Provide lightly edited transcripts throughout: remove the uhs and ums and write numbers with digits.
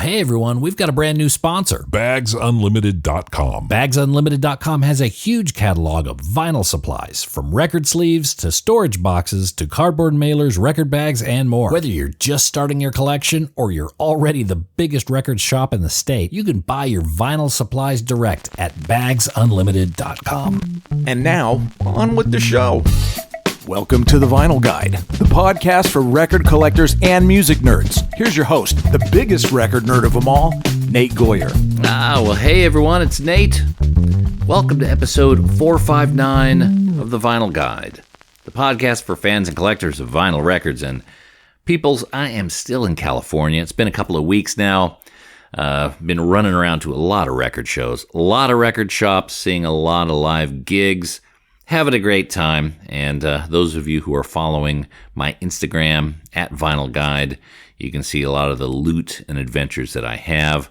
hey everyone, we've got a brand new sponsor. BagsUnlimited.com. BagsUnlimited.com has a huge catalog of vinyl supplies, from record sleeves to storage boxes to cardboard mailers, record bags, and more. Whether you're just starting your collection or you're already the biggest record shop in the state, you can buy your vinyl supplies direct at BagsUnlimited.com. And now, on with the show. Welcome to The Vinyl Guide, the podcast for record collectors and music nerds. Here's your host, the biggest record nerd of them all, Nate Goyer. Well, hey everyone, it's Nate. Welcome to episode 459 of The Vinyl Guide, the podcast for fans and collectors of vinyl records. And peoples, I am still in California. It's been a couple of weeks now. Been running around to a lot of record shows, a lot of record shops, seeing a lot of live gigs. Having a great time, and those of you who are following my Instagram at Vinyl Guide, you can see a lot of the loot and adventures that I have.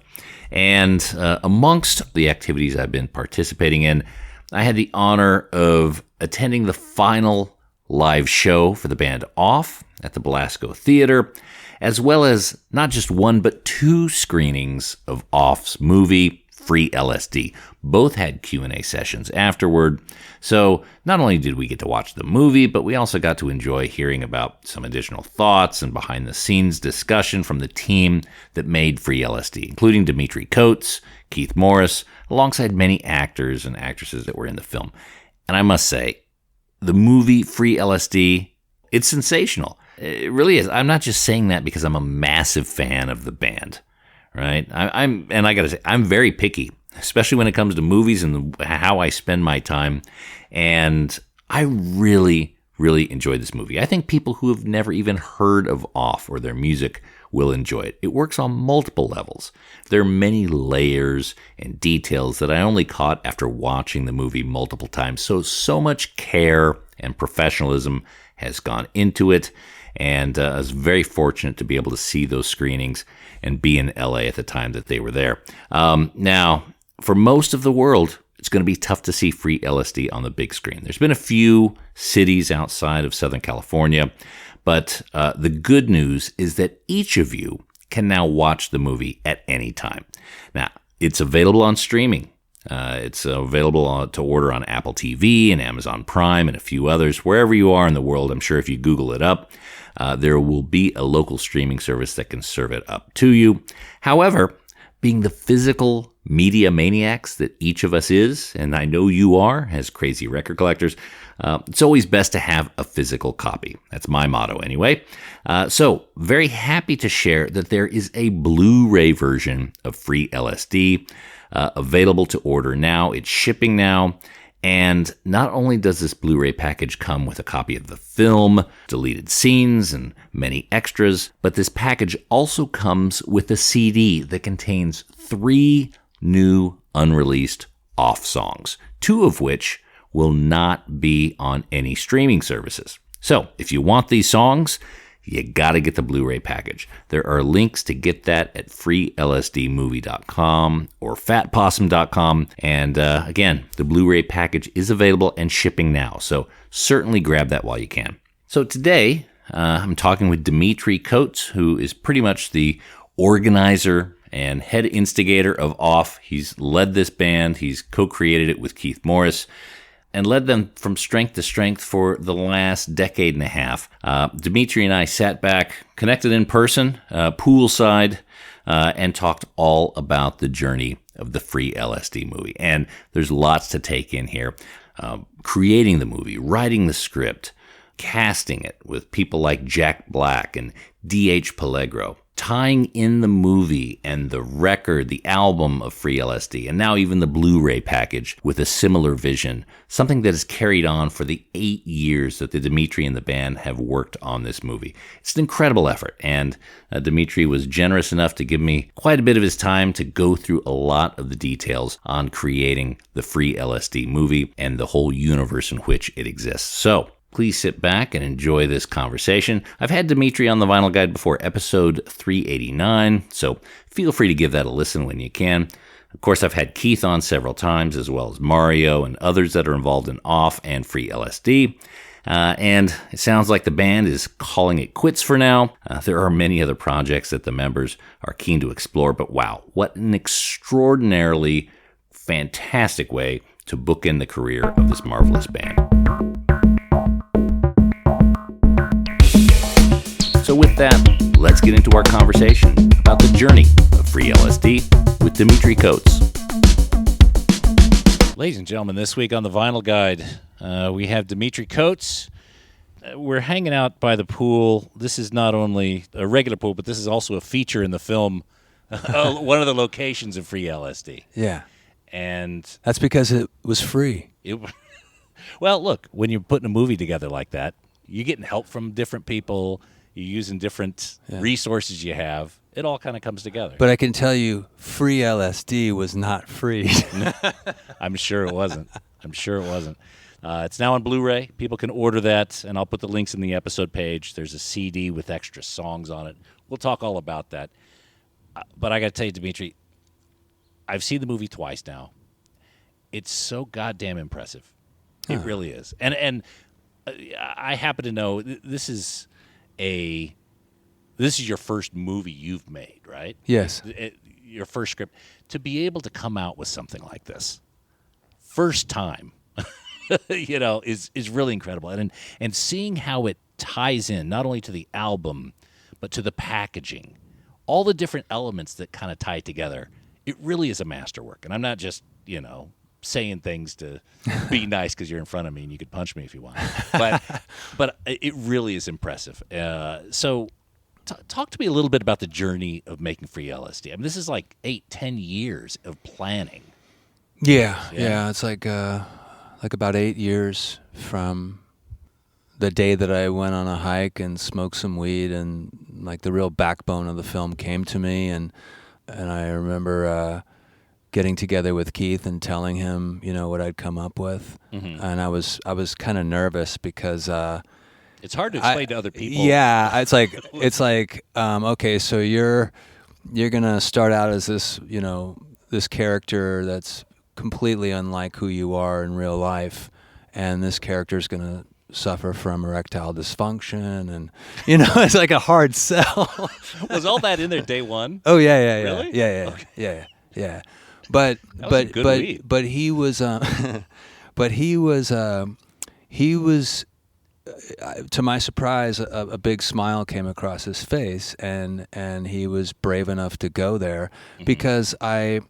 And amongst the activities I've been participating in, I had the honor of attending the final live show for the band Off at the Belasco Theater, as well as not just one but two screenings of Off's movie, Free LSD. Both had Q&A sessions afterward. So not only did we get to watch the movie, but we also got to enjoy hearing about some additional thoughts and behind-the-scenes discussion from the team that made Free LSD, including Dimitri Coates, Keith Morris, alongside many actors and actresses that were in the film. And I must say, the movie Free LSD, it's sensational. It really is. I'm not just saying that because I'm a massive fan of the band. Right, and I gotta say, I'm very picky, especially when it comes to movies and how I spend my time. And I really, really enjoyed this movie. I think people who have never even heard of Off or their music will enjoy it. It works on multiple levels. There are many layers and details that I only caught after watching the movie multiple times. So much care and professionalism has gone into it. And I was very fortunate to be able to see those screenings and be in LA at the time that they were there. Now, for most of the world, it's going to be tough to see Free LSD on the big screen. There's been a few cities outside of Southern California, but the good news is that each of you can now watch the movie at any time. Now, it's available on streaming. It's available to order on Apple TV and Amazon Prime and a few others. Wherever you are in the world, I'm sure if you Google it up, there will be a local streaming service that can serve it up to you. However, being the physical media maniacs that each of us is, and I know you are as crazy record collectors, it's always best to have a physical copy. That's my motto anyway. So very happy to share that there is a Blu-ray version of Free LSD available to order now. It's shipping now. And not only does this Blu-ray package come with a copy of the film, deleted scenes, and many extras, but this package also comes with a CD that contains 3 new unreleased Off songs, 2 of which will not be on any streaming services. So if you want these songs, you gotta get the Blu-ray package. There are links to get that at freelsdmovie.com or fatpossum.com. And again, the Blu-ray package is available and shipping now, so certainly grab that while you can. So today, I'm talking with Dimitri Coates, who is pretty much the organizer and head instigator of Off. He's led this band. He's co-created it with Keith Morris and led them from strength to strength for the last decade and a half. Dimitri and I sat back, connected in person, poolside, and talked all about the journey of the Free LSD movie. And there's lots to take in here. Creating the movie, writing the script, casting it with people like Jack Black and D.H. Pellegro, tying in the movie and the record, the album of Free LSD, and now even the Blu-ray package with a similar vision, something that has carried on for the 8 years that the Dimitri and the band have worked on this movie. It's an incredible effort, and Dimitri was generous enough to give me quite a bit of his time to go through a lot of the details on creating the Free LSD movie and the whole universe in which it exists. So, please sit back and enjoy this conversation. I've had Dimitri on the Vinyl Guide before, episode 389, so feel free to give that a listen when you can. Of course, I've had Keith on several times, as well as Mario and others that are involved in Off and Free LSD. And it sounds like the band is calling it quits for now. There are many other projects that the members are keen to explore, but wow, what an extraordinarily fantastic way to bookend the career of this marvelous band. So with that, let's get into our conversation about the journey of free LSD with Dimitri Coates. Ladies and gentlemen, this week on the Vinyl Guide, we have Dimitri Coates. We're hanging out by the pool. This is not only a regular pool, but this is also a feature in the film, one of the locations of free LSD. Yeah. And that's because it was free. Well, look, when you're putting a movie together like that, you're getting help from different people, you're using different resources you have. It all kind of comes together. But I can tell you, free LSD was not free. I'm sure it wasn't. It's now on Blu-ray. People can order that, and I'll put the links in the episode page. There's a CD with extra songs on it. We'll talk all about that. But I got to tell you, Dimitri, I've seen the movie twice now. It's so goddamn impressive. It really is. And I happen to know this is your first movie you've made, right? Yes. Your first script. To be able to come out with something like this, first time, is really incredible. And seeing how it ties in, not only to the album, but to the packaging, all the different elements that kind of tie together, it really is a masterwork. And I'm not just, saying things to be nice because you're in front of me and you could punch me if you want. But it really is impressive. So talk to me a little bit about the journey of making free LSD. I mean, this is like 8-10 years of planning. Yeah. It's like about 8 years from the day that I went on a hike and smoked some weed, and like the real backbone of the film came to me, and I remember getting together with Keith and telling him, what I'd come up with, and I was kind of nervous because it's hard to explain to other people. Yeah, it's like okay, so you're gonna start out as this this character that's completely unlike who you are in real life, and this character's gonna suffer from erectile dysfunction, and it's like a hard sell. Was all that in there day one? Oh yeah. Really? Yeah. Okay. Yeah. But he was to my surprise, a big smile came across his face, and he was brave enough to go there because I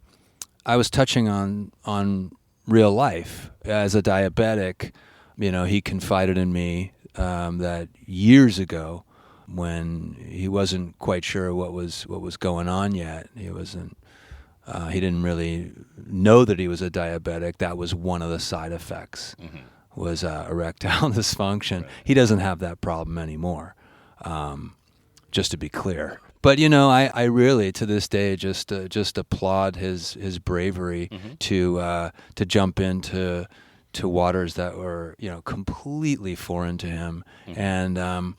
was touching on real life as a diabetic. He confided in me that years ago, when he wasn't quite sure what was going on yet, he didn't really know that he was a diabetic. That was one of the side effects, was erectile dysfunction. Right. He doesn't have that problem anymore, just to be clear. But I really, to this day, just applaud his bravery to jump into waters that were completely foreign to him, and I'm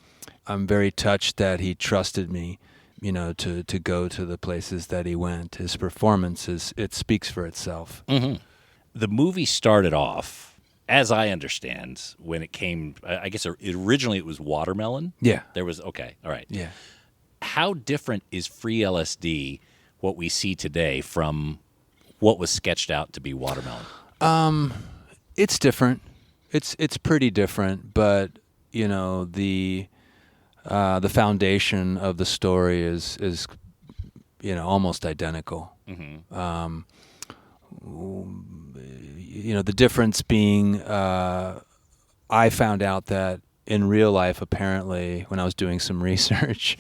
very touched that he trusted me. To go to the places that he went. His performance it speaks for itself. The movie started off, as I understand, when it came. I guess originally it was Watermelon. Yeah. There was all right. Yeah. How different is free LSD, what we see today, from what was sketched out to be Watermelon? It's different. It's pretty different, but the foundation of the story is almost identical. The difference being, I found out that in real life, apparently, when I was doing some research,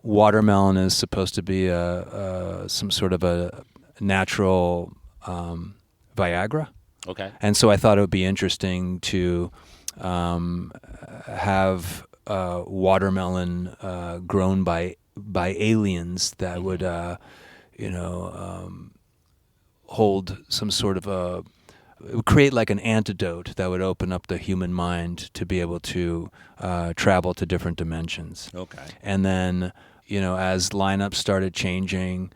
watermelon is supposed to be some sort of a natural Viagra. Okay. And so I thought it would be interesting to have watermelon grown by aliens that would hold some sort of it would create like an antidote that would open up the human mind to be able to travel to different dimensions. Okay. And then, as lineups started changing,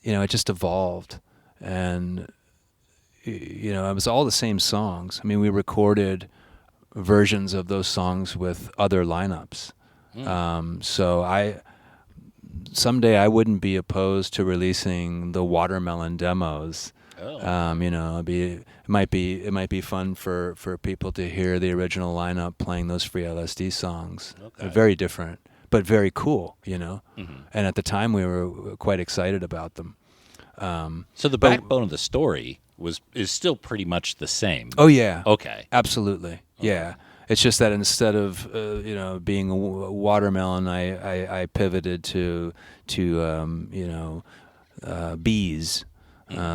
it just evolved. And, it was all the same songs. I mean, we recorded versions of those songs with other lineups. So someday I wouldn't be opposed to releasing the Watermelon demos. It might be fun for people to hear the original lineup playing those free LSD songs. Okay. They're very different, but very cool, And at the time we were quite excited about them. So the backbone of the story is still pretty much the same. Oh yeah. Okay. Absolutely. Okay. Yeah. It's just that instead of being a watermelon, I pivoted to bees.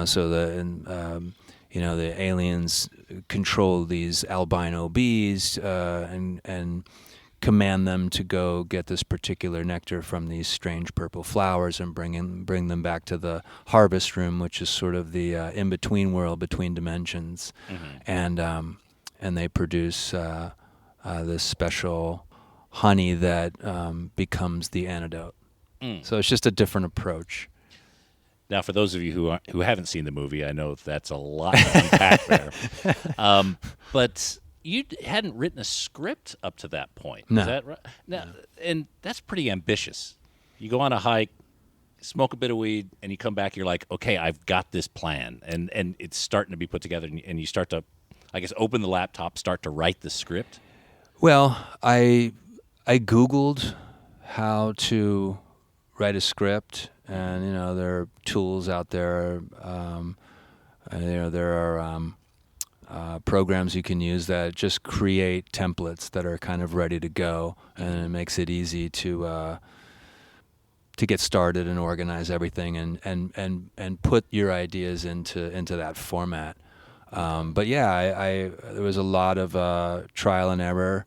So the aliens control these albino bees and command them to go get this particular nectar from these strange purple flowers and bring them back to the harvest room, which is sort of the in-between world between dimensions. And they produce this special honey that becomes the antidote. So it's just a different approach. Now, for those of you who haven't seen the movie, I know that's a lot to unpack there. But you hadn't written a script up to that point. No. Is that right? Now, and that's pretty ambitious. You go on a hike, smoke a bit of weed, and you come back, you're like, okay, I've got this plan. And it's starting to be put together, and you start to, I guess, open the laptop, start to write the script. Well, I Googled how to write a script, and there are tools out there. There are programs you can use that just create templates that are kind of ready to go, and it makes it easy to get started and organize everything and put your ideas into that format. But yeah, there was a lot of trial and error,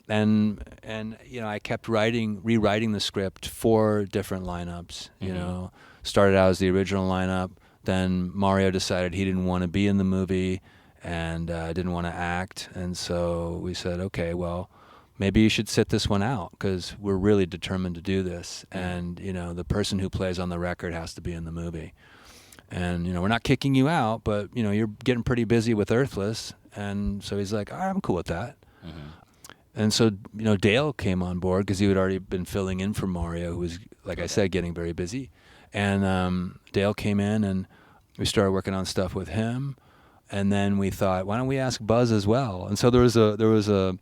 and I kept rewriting the script for different lineups. Started out as the original lineup. Then Mario decided he didn't want to be in the movie and didn't want to act, and so we said, okay, well, maybe you should sit this one out because we're really determined to do this, and the person who plays on the record has to be in the movie. And we're not kicking you out, but you're getting pretty busy with Earthless, and so he's like, all right, I'm cool with that. And so Dale came on board because he had already been filling in for Mario, who was, like I said, getting very busy. And Dale came in, and we started working on stuff with him. And then we thought, why don't we ask Buzz as well? And so there was a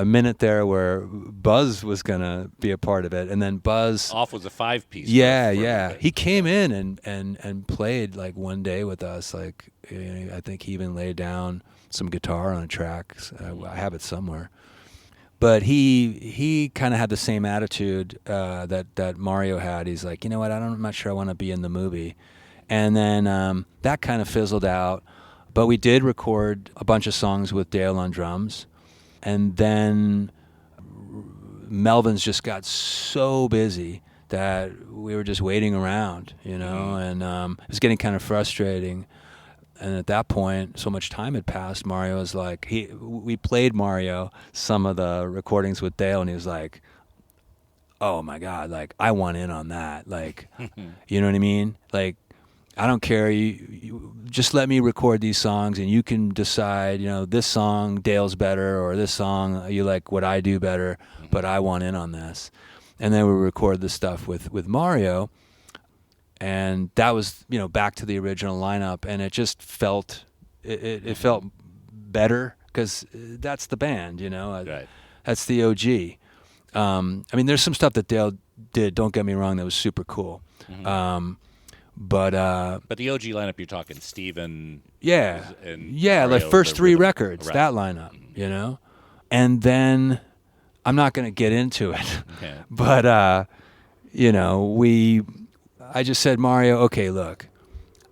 minute there where Buzz was gonna be a part of it, and then Buzz Off was a 5-piece. Yeah. He came in and played like one day with us. Like I think he even laid down some guitar on a track. I have it somewhere. But he kind of had the same attitude that Mario had. He's like, you know what? I'm not sure I want to be in the movie. And then that kind of fizzled out. But we did record a bunch of songs with Dale on drums. And then Melvins just got so busy that we were just waiting around, and it was getting kind of frustrating. And at that point, so much time had passed. Mario was like, we played Mario some of the recordings with Dale, and he was like, oh my God, like, I want in on that. Like, you know what I mean? Like, I don't care. You just let me record these songs, and you can decide, this song Dale's better, or this song you like what I do better, but I want in on this. And then we record the stuff with Mario, and that was back to the original lineup, and it just felt it felt better because that's the band, Right. That's the OG. I mean, there's some stuff that Dale did. Don't get me wrong, that was super cool. But the OG lineup, you're talking Steven. Yeah, and yeah, Mario, like first three rhythm. records, Right. that lineup, And then I'm not going to get into it, Okay. but I just said, Mario, okay, look,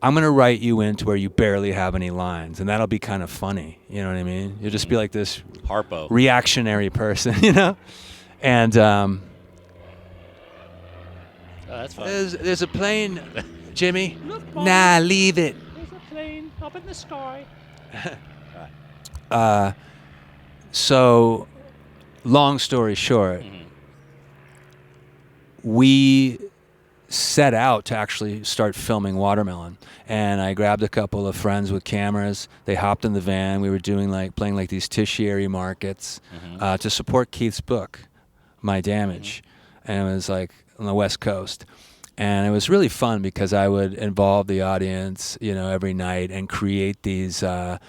I'm going to write you into where you barely have any lines, and that'll be kind of funny. You know what I mean? You'll just be like this Harpo. reactionary person, And That's fine. there's a plane, Jimmy. Nah, leave it. There's a plane up in the sky. So, long story short, we set out to actually start filming Watermelon. And I grabbed a couple of friends with cameras. They hopped in the van. We were playing like these tertiary markets to support Keith's book, My Damage. And it was like on the West Coast. And it was really fun because I would involve the audience, every night and create these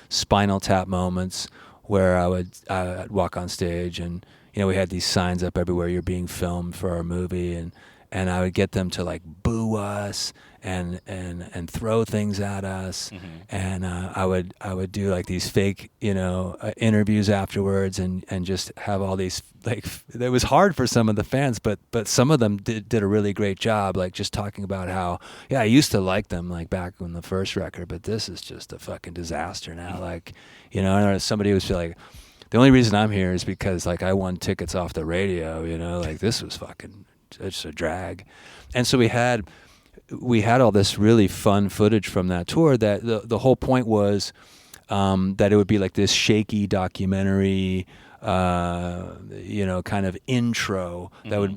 Spinal Tap moments where I'd walk on stage and, we had these signs up everywhere, you're being filmed for our movie, and I would get them to like boo us and throw things at us, and I would do like these fake interviews afterwards and just have all these like, it was hard for some of the fans, but some of them did a really great job, like just talking about how I used to like them like back on the first record, but this is just a fucking disaster now, like and somebody was like, the only reason I'm here is because like I won tickets off the radio, like this was fucking, it's a drag. And so we had all this really fun footage from that tour that the whole point was that it would be like this shaky documentary, kind of intro that would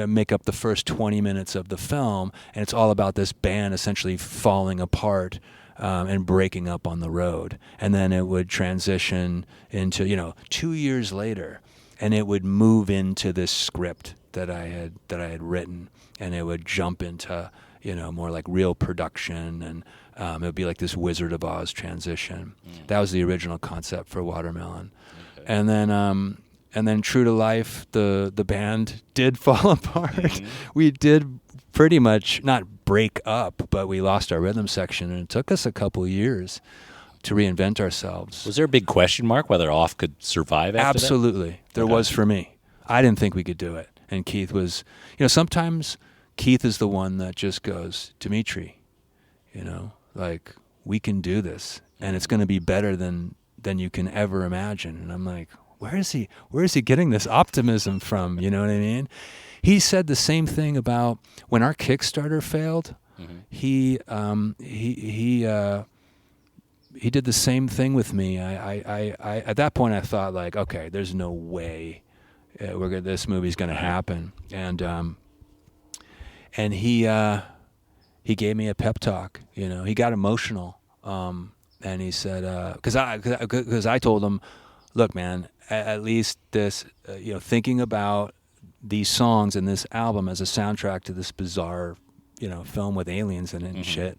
make up the first 20 minutes of the film, and it's all about this band essentially falling apart and breaking up on the road, and then it would transition into 2 years later, and it would move into this script that I had written, and it would jump into more like real production, and it would be like this Wizard of Oz transition. That was the original concept for Watermelon. Okay. And then true to life, the band did fall apart. We did pretty much not break up, but we lost our rhythm section, and it took us a couple years to reinvent ourselves. Was there a big question mark whether Off could survive after Absolutely. that? There was for me. I didn't think we could do it. And Keith was, sometimes Keith is the one that just goes, Dimitri, like, we can do this, and it's going to be better than you can ever imagine. And I'm like, where is he getting this optimism from? You know what I mean? He said the same thing about when our Kickstarter failed. He did the same thing with me. I at that point I thought like, okay, there's no way this movie's going to happen. And he gave me a pep talk. He got emotional, and he said, because I told him, look, man, at least this, thinking about these songs and this album as a soundtrack to this bizarre, film with aliens in it and shit,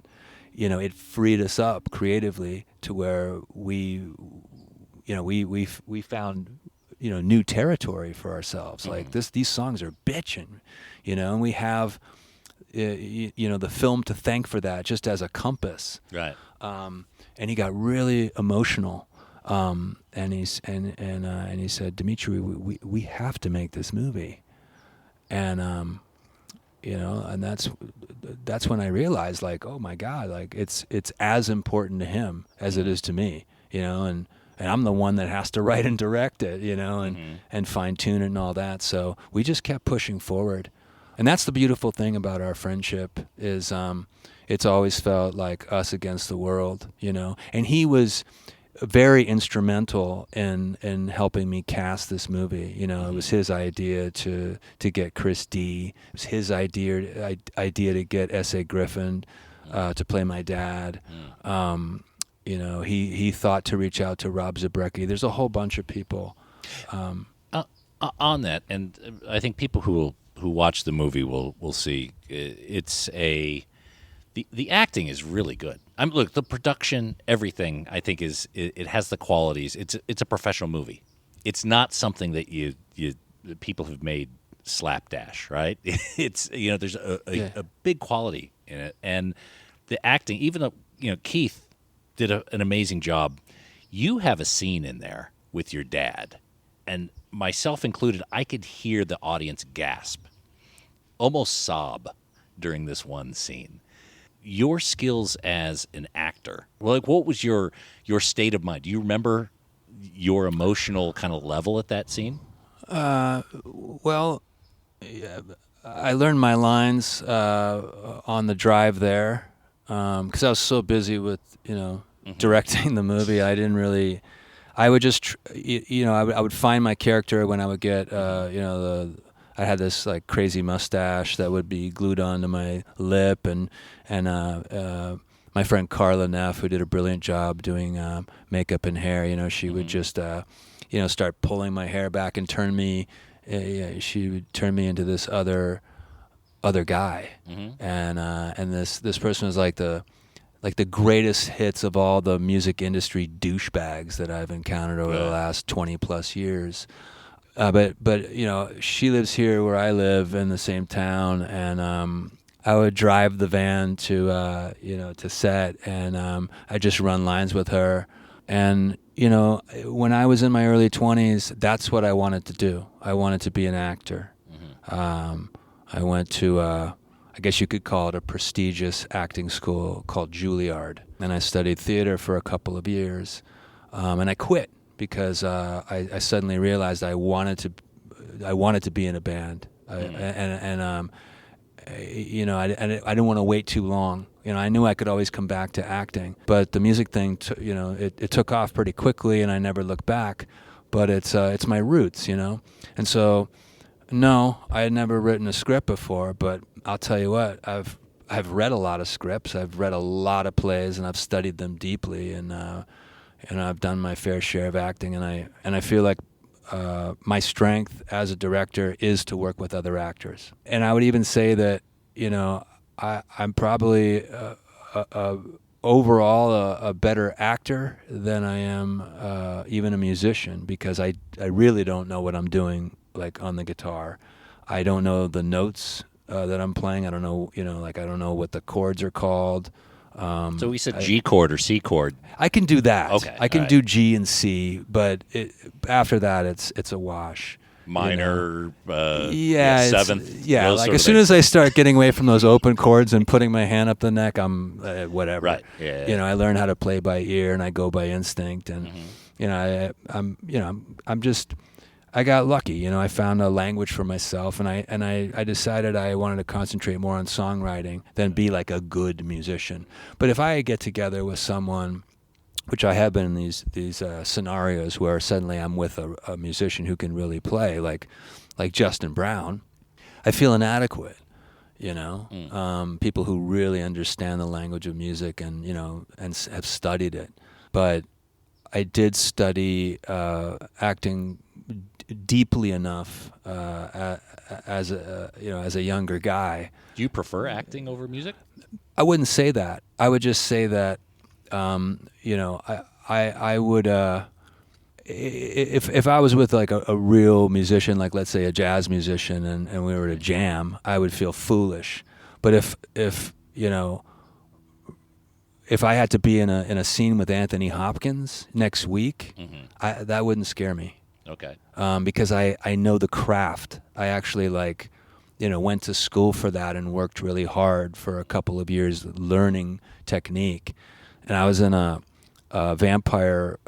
it freed us up creatively to where we found, new territory for ourselves. Like these songs are bitchin', and we have, the film to thank for that, just as a compass. Right. And he got really emotional. And he said, Dimitri, we have to make this movie. And, and that's when I realized, like, oh my God, like it's as important to him as it is to me, and I'm the one that has to write and direct it, and fine tune it and all that. So we just kept pushing forward. And that's the beautiful thing about our friendship is, it's always felt like us against the world, and he was very instrumental in helping me cast this movie. It was his idea to get Chris D. It was his idea to get S.A. Griffin to play my dad. He thought to reach out to Rob Zabrecki. There's a whole bunch of people. On that, and I think people who watch the movie will see it's the acting is really good. Look, the production, everything, I think it has the qualities. It's a professional movie. It's not something that you people have made slapdash, right? It's there's a big quality in it, and the acting. Even though Keith did an amazing job, you have a scene in there with your dad, and myself included. I could hear the audience gasp, almost sob during this one scene. Your skills as an actor, like what was your state of mind? Do you remember your emotional kind of level at that scene? Well, yeah, I learned my lines on the drive there because I was so busy with directing the movie. I didn't really. I would just I would find my character when I would get I had this like crazy mustache that would be glued onto my lip, and my friend Carla Neff, who did a brilliant job doing makeup and hair, she would just start pulling my hair back and turn me. She would turn me into this other guy, and this person was like the greatest hits of all the music industry douchebags that I've encountered over the last 20 plus years. But she lives here where I live in the same town, and I would drive the van to set, and I just run lines with her. And when I was in my early 20s, that's what I wanted to do. I wanted to be an actor. I went to I guess you could call it a prestigious acting school called Juilliard, and I studied theater for a couple of years, and I quit because I suddenly realized I wanted to be in a band, I didn't want to wait too long. I knew I could always come back to acting, but the music thing, it took off pretty quickly, and I never looked back. But it's my roots, and so. No, I had never written a script before, but I'll tell you what, I've read a lot of scripts, I've read a lot of plays, and I've studied them deeply, and I've done my fair share of acting, and I feel like my strength as a director is to work with other actors. And I would even say that I'm probably overall a better actor than I am even a musician, because I really don't know what I'm doing. Like on the guitar, I don't know the notes that I'm playing. I don't know, I don't know what the chords are called. So we said G chord or C chord. I can do that. Okay, I can do G and C, but after that, it's a wash. Minor, seventh. Yeah, like as soon as I start getting away from those open chords and putting my hand up the neck, I'm whatever. Right. Yeah. I learn how to play by ear, and I go by instinct, and I got lucky, I found a language for myself, and I decided I wanted to concentrate more on songwriting than be like a good musician. But if I get together with someone, which I have been in these scenarios where suddenly I'm with a musician who can really play, like Justin Brown, I feel inadequate. People who really understand the language of music and have studied it. But I did study acting deeply enough as a younger guy. Do you prefer acting over music? I wouldn't say that. I would just say that I would if I was with like a real musician, like let's say a jazz musician, and we were to jam, I would feel foolish. But if I had to be in a scene with Anthony Hopkins next week, that wouldn't scare me. Okay. Because I know the craft. I actually went to school for that and worked really hard for a couple of years learning technique. And I was in a vampire,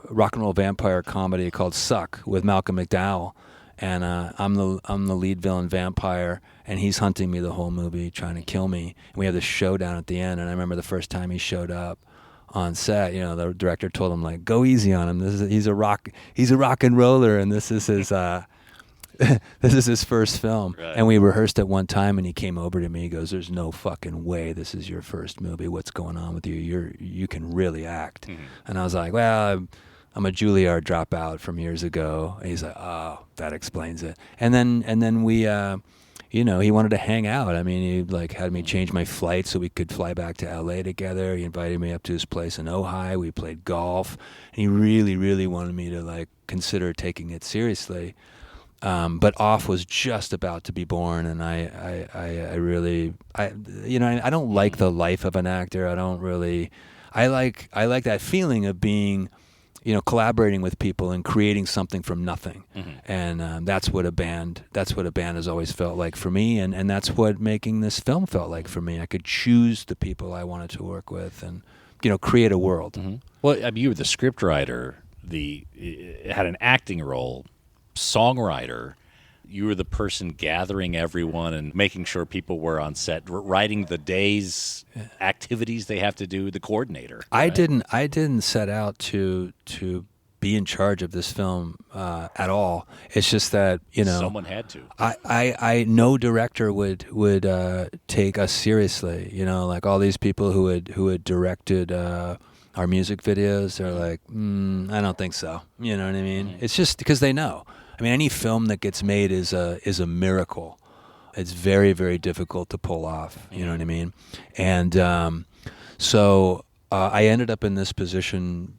rock and roll vampire comedy called Suck with Malcolm McDowell. And I'm the lead villain vampire, and he's hunting me the whole movie, trying to kill me. And we have this showdown at the end, and I remember the first time he showed up on set, the director told him, like, go easy on him. He's a rock and roller, and this is his this is his first film. Right. And we rehearsed at one time, and he came over to me. He goes, "There's no fucking way this is your first movie. What's going on with you? You can really act." Mm-hmm. And I was like, "Well, I'm a Juilliard dropout from years ago." And he's like, "Oh, that explains it." And then we. He wanted to hang out. I mean, he had me change my flight so we could fly back to LA together. He invited me up to his place in Ojai. We played golf, and he really, really wanted me to consider taking it seriously. But Off was just about to be born, and I don't like the life of an actor. I like that feeling of being, collaborating with people and creating something from nothing. Mm-hmm. And that's what a band has always felt like for me, and that's what making this film felt like for me. I could choose the people I wanted to work with and, create a world. Mm-hmm. Well, I mean, you were the scriptwriter, had an acting role, songwriter. You were the person gathering everyone and making sure people were on set, writing the day's activities they have to do, the coordinator. Right? I didn't set out to be in charge of this film at all. It's just that, someone had to. I no director would take us seriously. Like all these people who had directed our music videos. They're like, I don't think so. You know what I mean? It's just because they know. I mean, any film that gets made is a miracle. It's very, very difficult to pull off. You know what I mean? And so I ended up in this position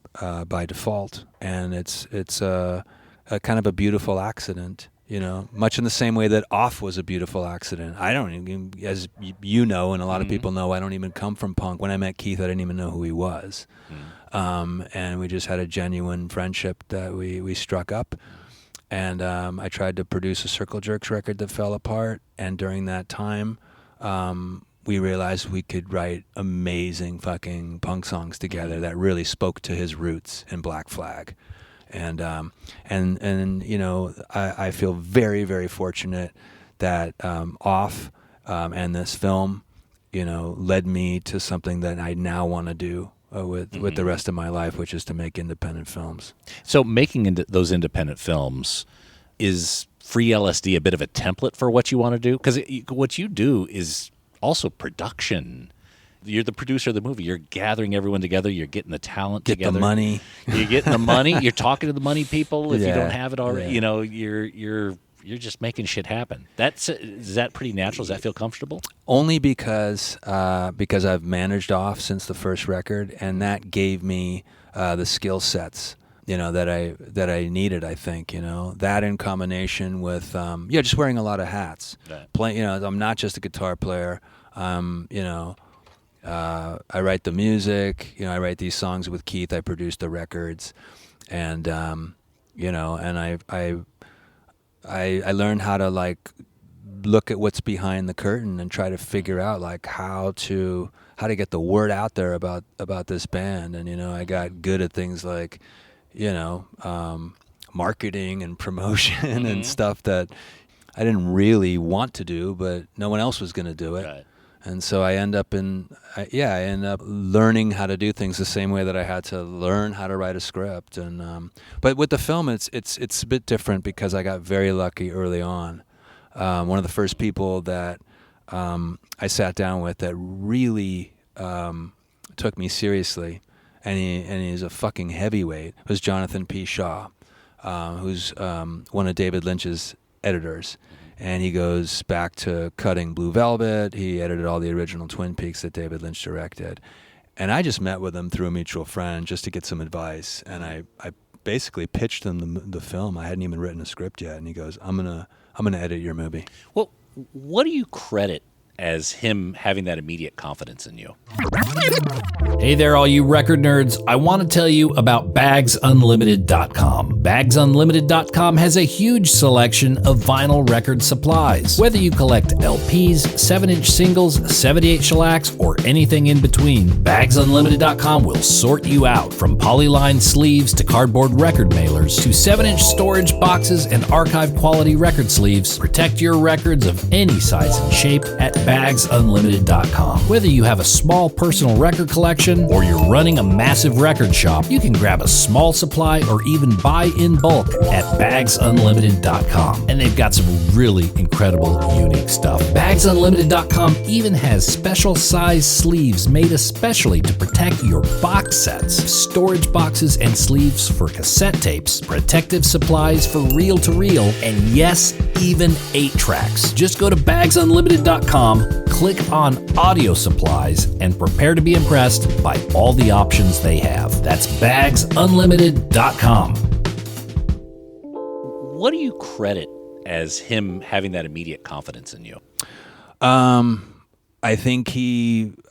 by default, and it's a kind of a beautiful accident. Much in the same way that Off was a beautiful accident. I don't even, as you know, and a lot of people know, I don't even come from punk. When I met Keith, I didn't even know who he was. And we just had a genuine friendship that we struck up. And I tried to produce a Circle Jerks record that fell apart. And during that time, we realized we could write amazing fucking punk songs together that really spoke to his roots in Black Flag. And I feel very, very fortunate that Off and this film, led me to something that I now want to do with the rest of my life, which is to make independent films. So making those independent films, is Free LSD a bit of a template for what you want to do? Because what you do is also production. You're the producer of the movie. You're gathering everyone together. You're getting the talent together. Get the money. You're getting the money. You're talking to the money people if you Yeah, don't have it already. yeah. You're just making shit happen. Is that pretty natural? Does that feel comfortable? Only because I've managed Off since the first record, and that gave me the skill sets that I needed. I think that in combination with just wearing a lot of hats. Right. I'm not just a guitar player. I write the music. I write these songs with Keith. I produce the records, and and I learned how to like look at what's behind the curtain and try to figure out like how to get the word out there about this band. And I got good at things like marketing and promotion and stuff that I didn't really want to do, but no one else was going to do it. Right. And so I end up learning how to do things the same way that I had to learn how to write a script. And but with the film, it's a bit different because I got very lucky early on. One of the first people that I sat down with that really took me seriously, and he's a fucking heavyweight, was Jonathan P. Shaw, who's one of David Lynch's editors. And he goes back to cutting Blue Velvet. He edited all the original Twin Peaks that David Lynch directed. And I just met with him through a mutual friend just to get some advice. And I basically pitched him the film. I hadn't even written a script yet. And he goes, I'm gonna edit your movie. Well, what do you credit as him having that immediate confidence in you? Hey there, all you record nerds. I want to tell you about BagsUnlimited.com. BagsUnlimited.com has a huge selection of vinyl record supplies. Whether you collect LPs, 7-inch singles, 78 shellacks, or anything in between, BagsUnlimited.com will sort you out. From polyline sleeves to cardboard record mailers to 7-inch storage boxes and archive quality record sleeves, protect your records of any size and shape at BagsUnlimited.com. Whether you have a small personal record collection or you're running a massive record shop, you can grab a small supply or even buy in bulk at BagsUnlimited.com. And they've got some really incredible, unique stuff. BagsUnlimited.com even has special size sleeves made especially to protect your box sets, storage boxes and sleeves for cassette tapes, protective supplies for reel-to-reel, and yes, even 8-tracks. Just go to BagsUnlimited.com, click on audio supplies, and prepare to be impressed by all the options they have. That's BagsUnlimited.com. What do you credit as him having that immediate confidence in you? I think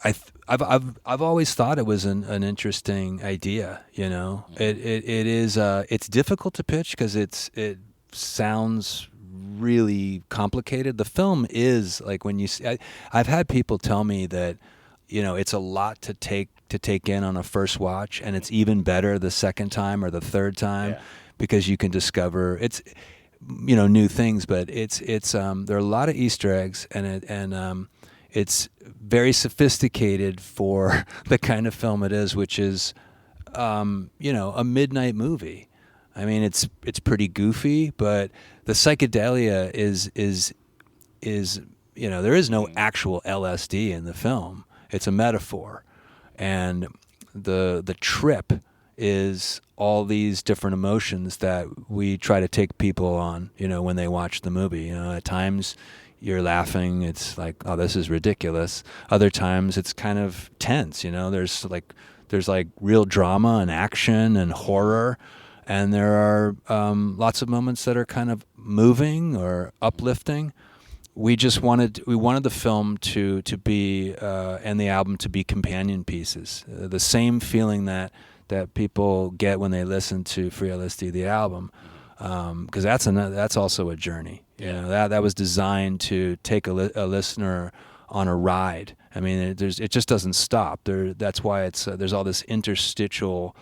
I've always thought it was an interesting idea. It is it's difficult to pitch because it sounds really complicated. The film is like when you see, I've had people tell me that it's a lot to take in on a first watch, and it's even better the second time or the third time because you can discover new things. But it's there are a lot of Easter eggs, and it's very sophisticated for the kind of film it is, which is a midnight movie. I mean, it's pretty goofy, but the psychedelia is there is no actual LSD in the film. It's a metaphor, and the trip is all these different emotions that we try to take people on, when they watch the movie. At times you're laughing, it's like, oh, this is ridiculous. Other times it's kind of tense, there's like real drama and action and horror, and there are lots of moments that are kind of moving or uplifting. We wanted the film to be and the album to be companion pieces, the same feeling that people get when they listen to Free LSD, the album, because that's also a journey. That was designed to take a listener on a ride. I mean, it just doesn't stop. That's why there's all this interstitial,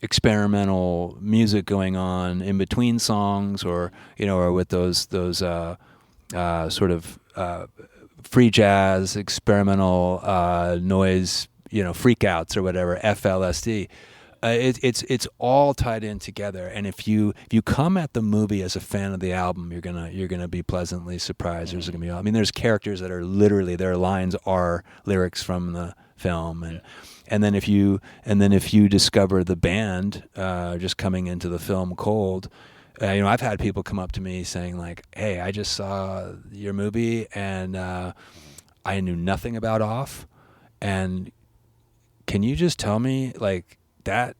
experimental music going on in between songs, or with those sort of free jazz, experimental noise, freakouts or whatever, FLSD. It's all tied in together, and if you come at the movie as a fan of the album, you're gonna be pleasantly surprised. There's characters that are literally, their lines are lyrics from the film, and then if you discover the band just coming into the film cold. I've had people come up to me saying like, "Hey, I just saw your movie and I knew nothing about Off, and can you just tell me like that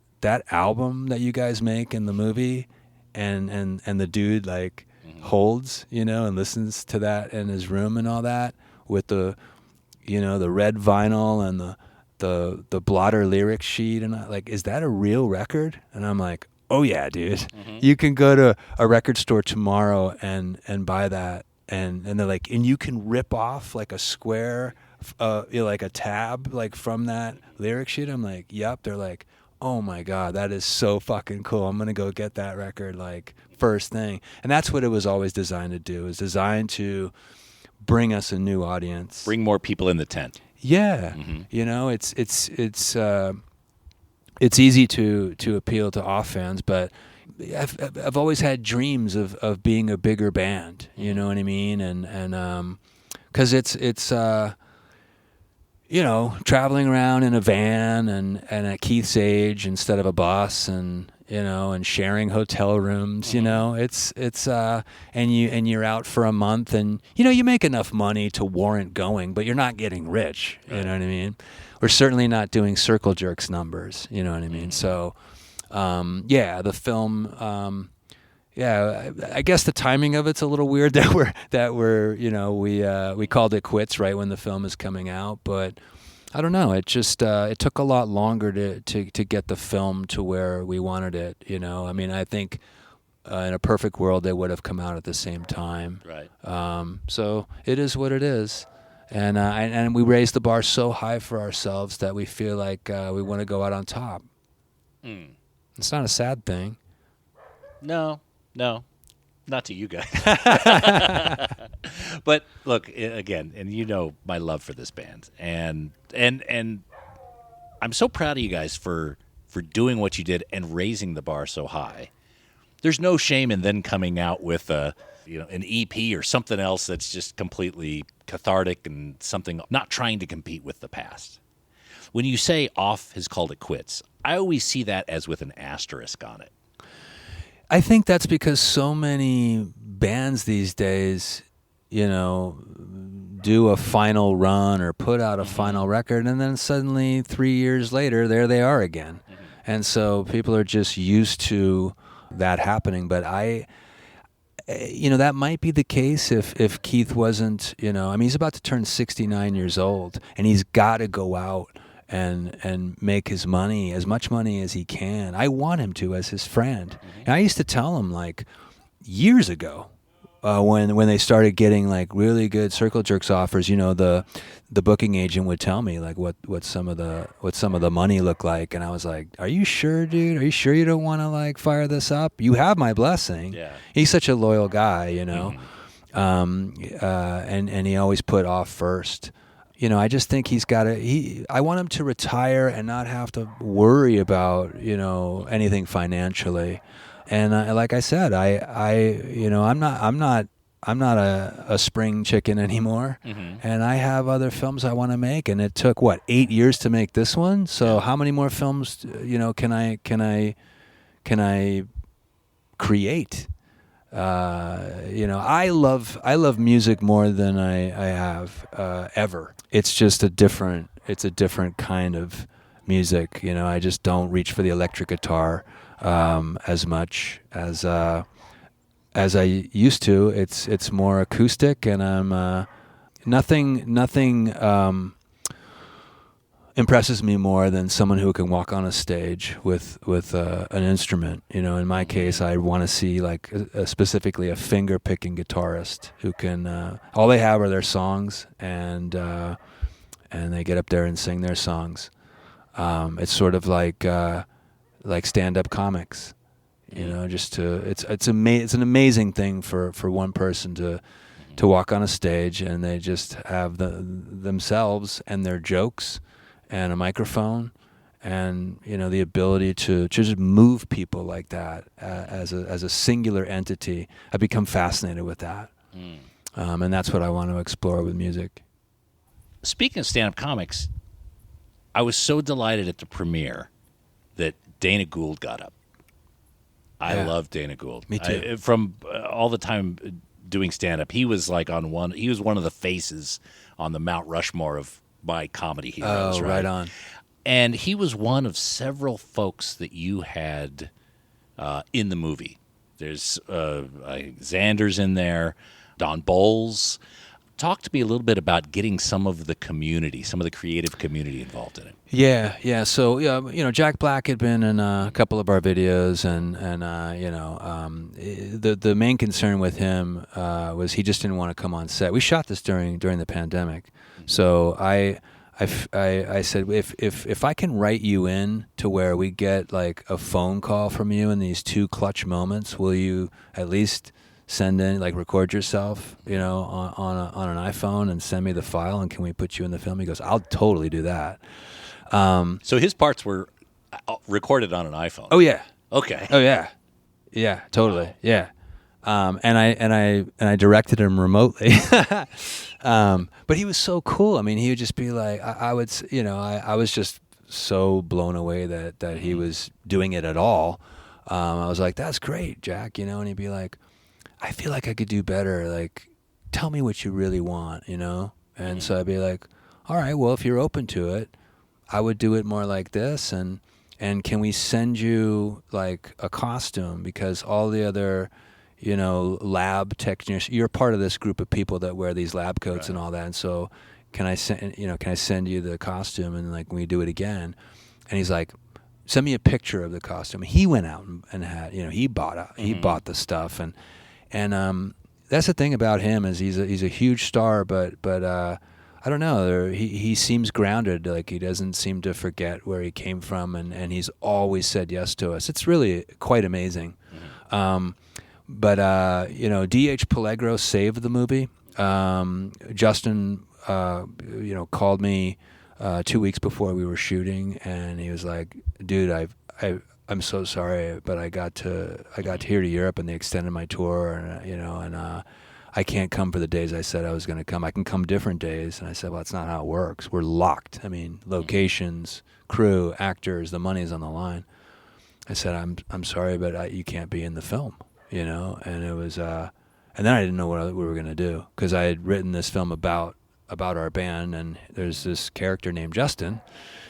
album that you guys make in the movie, and the dude like holds, and listens to that in his room and all that with the red vinyl and the blotter lyric sheet, and like, is that a real record?" And I'm like, "Oh yeah, dude. You can go to a record store tomorrow and buy that." And they're like, "And you can rip off like a square, like a tab, like from that lyric sheet?" I'm like, "Yep." They're like, "Oh my God, that is so fucking cool. I'm going to go get that record like first thing." And that's what it was always designed to do. It was designed to bring us a new audience. Bring more people in the tent. Yeah. It's easy to appeal to Off fans, but I've always had dreams of being a bigger band. You know what I mean? And because it's traveling around in a van and at Keith's age instead of a bus, and sharing hotel rooms. It's and you're out for a month, and you make enough money to warrant going, but you're not getting rich. You know what I mean? We're certainly not doing Circle Jerks numbers, you know what I mean? So, the film, I guess the timing of it's a little weird that we're we called it quits right when the film is coming out, but I don't know. It just it took a lot longer to get the film to where we wanted it. I think in a perfect world they would have come out at the same time. Right. So it is what it is. And we raise the bar so high for ourselves that we feel like we want to go out on top. It's not a sad thing. No, not to you guys. But look, again, and my love for this band, and I'm so proud of you guys for doing what you did and raising the bar so high. There's no shame in then coming out with an EP or something else that's just completely cathartic and something, not trying to compete with the past. When you say Off has called it quits, I always see that as with an asterisk on it. I think that's because so many bands these days, do a final run or put out a final record, and then suddenly 3 years later, there they are again. And so people are just used to that happening. But that might be the case if Keith wasn't, he's about to turn 69 years old, and he's got to go out and make his money, as much money as he can. I want him to, as his friend. And I used to tell him like years ago, when they started getting like really good Circle Jerks offers, the booking agent would tell me like what some of the money looked like, and I was like, "Are you sure, dude? Are you sure you don't want to like fire this up? You have my blessing." Yeah. He's such a loyal guy, and he always put Off first. I just think he's got to. I want him to retire and not have to worry about anything financially. like I said, I'm not a spring chicken anymore, and I have other films I want to make. And it took 8 years to make this one. So how many more films, can I create? I love music more than I have ever. It's just a different kind of music. I just don't reach for the electric guitar as much as I used to. It's more acoustic, and I'm nothing impresses me more than someone who can walk on a stage with an instrument. In my case, I want to see specifically a finger picking guitarist who can all they have are their songs, and they get up there and sing their songs. It's sort of like stand-up comics. It's an amazing thing for one person to walk on a stage, and they just have themselves and their jokes and a microphone, and the ability to just move people like that as a singular entity. I become fascinated with that, and that's what I want to explore with music. Speaking of stand-up comics, I was so delighted at the premiere that Dana Gould got up. I love Dana Gould. Me too. From all the time doing stand-up, he was he was one of the faces on the Mount Rushmore of my comedy heroes. Oh, right on. And he was one of several folks that you had in the movie. There's Xander's in there, Don Bowles. Talk to me a little bit about getting some of the creative community involved in it. Yeah. So Jack Black had been in a couple of our videos, and the main concern with him was he just didn't want to come on set. We shot this during the pandemic, so I said if I can write you in to where we get a phone call from you in these two clutch moments, will you at least send in, record yourself, on an iPhone and send me the file, and can we put you in the film? He goes, I'll totally do that. So his parts were recorded on an iPhone. Oh yeah. Okay. Oh yeah. Yeah, totally. Wow. Yeah. And I directed him remotely. But he was so cool. I mean, he would just be like, I was just so blown away that he was doing it at all. I was like, that's great, Jack, and he'd be like, I feel like I could do better. Tell me what you really want, And so I'd be like, all right, well, if you're open to it, I would do it more like this. And can we send you a costume? Because all the other, lab technicians, you're part of this group of people that wear these lab coats and all that. And so can I send you the costume? And when we do it again, and he's like, send me a picture of the costume. He went out and had, he bought the stuff. And that's the thing about him is he's a huge star, but I don't know. He seems grounded. He doesn't seem to forget where he came from, and he's always said yes to us. It's really quite amazing. But D.H. Pellegro saved the movie. Justin, called me 2 weeks before we were shooting, and he was like, "Dude, I'm so sorry, but I got here to Europe, and they extended my tour, and I can't come for the days I said I was going to come. I can come different days." And I said, well, that's not how it works. We're locked. I mean, locations, crew, actors, the money's on the line. I said, I'm sorry, but you can't be in the film, And it was, and then I didn't know what we were going to do, because I had written this film about our band, and there's this character named Justin,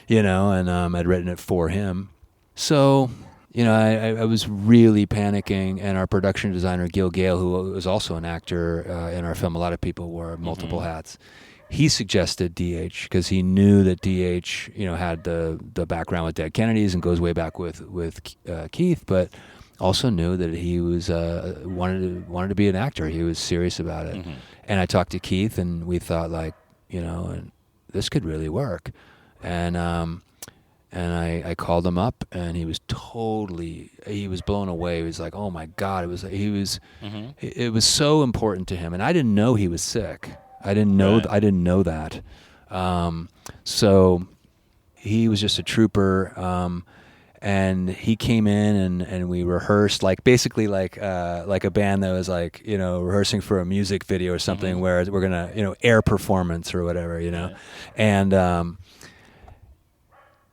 and I'd written it for him. So, I was really panicking, and our production designer, Gil Gale, who was also an actor in our film, a lot of people wore multiple hats, he suggested D.H. because he knew that D.H. had the background with Dead Kennedys and goes way back with Keith, but also knew that he was wanted to be an actor. He was serious about it. And I talked to Keith, and we thought this could really work. And I called him up, and he was blown away. He was like, oh my God, it was so important to him. And I didn't know he was sick. I didn't know that. So he was just a trooper. And he came in and we rehearsed basically like a band that was rehearsing for a music video or something where we're gonna air performance or whatever and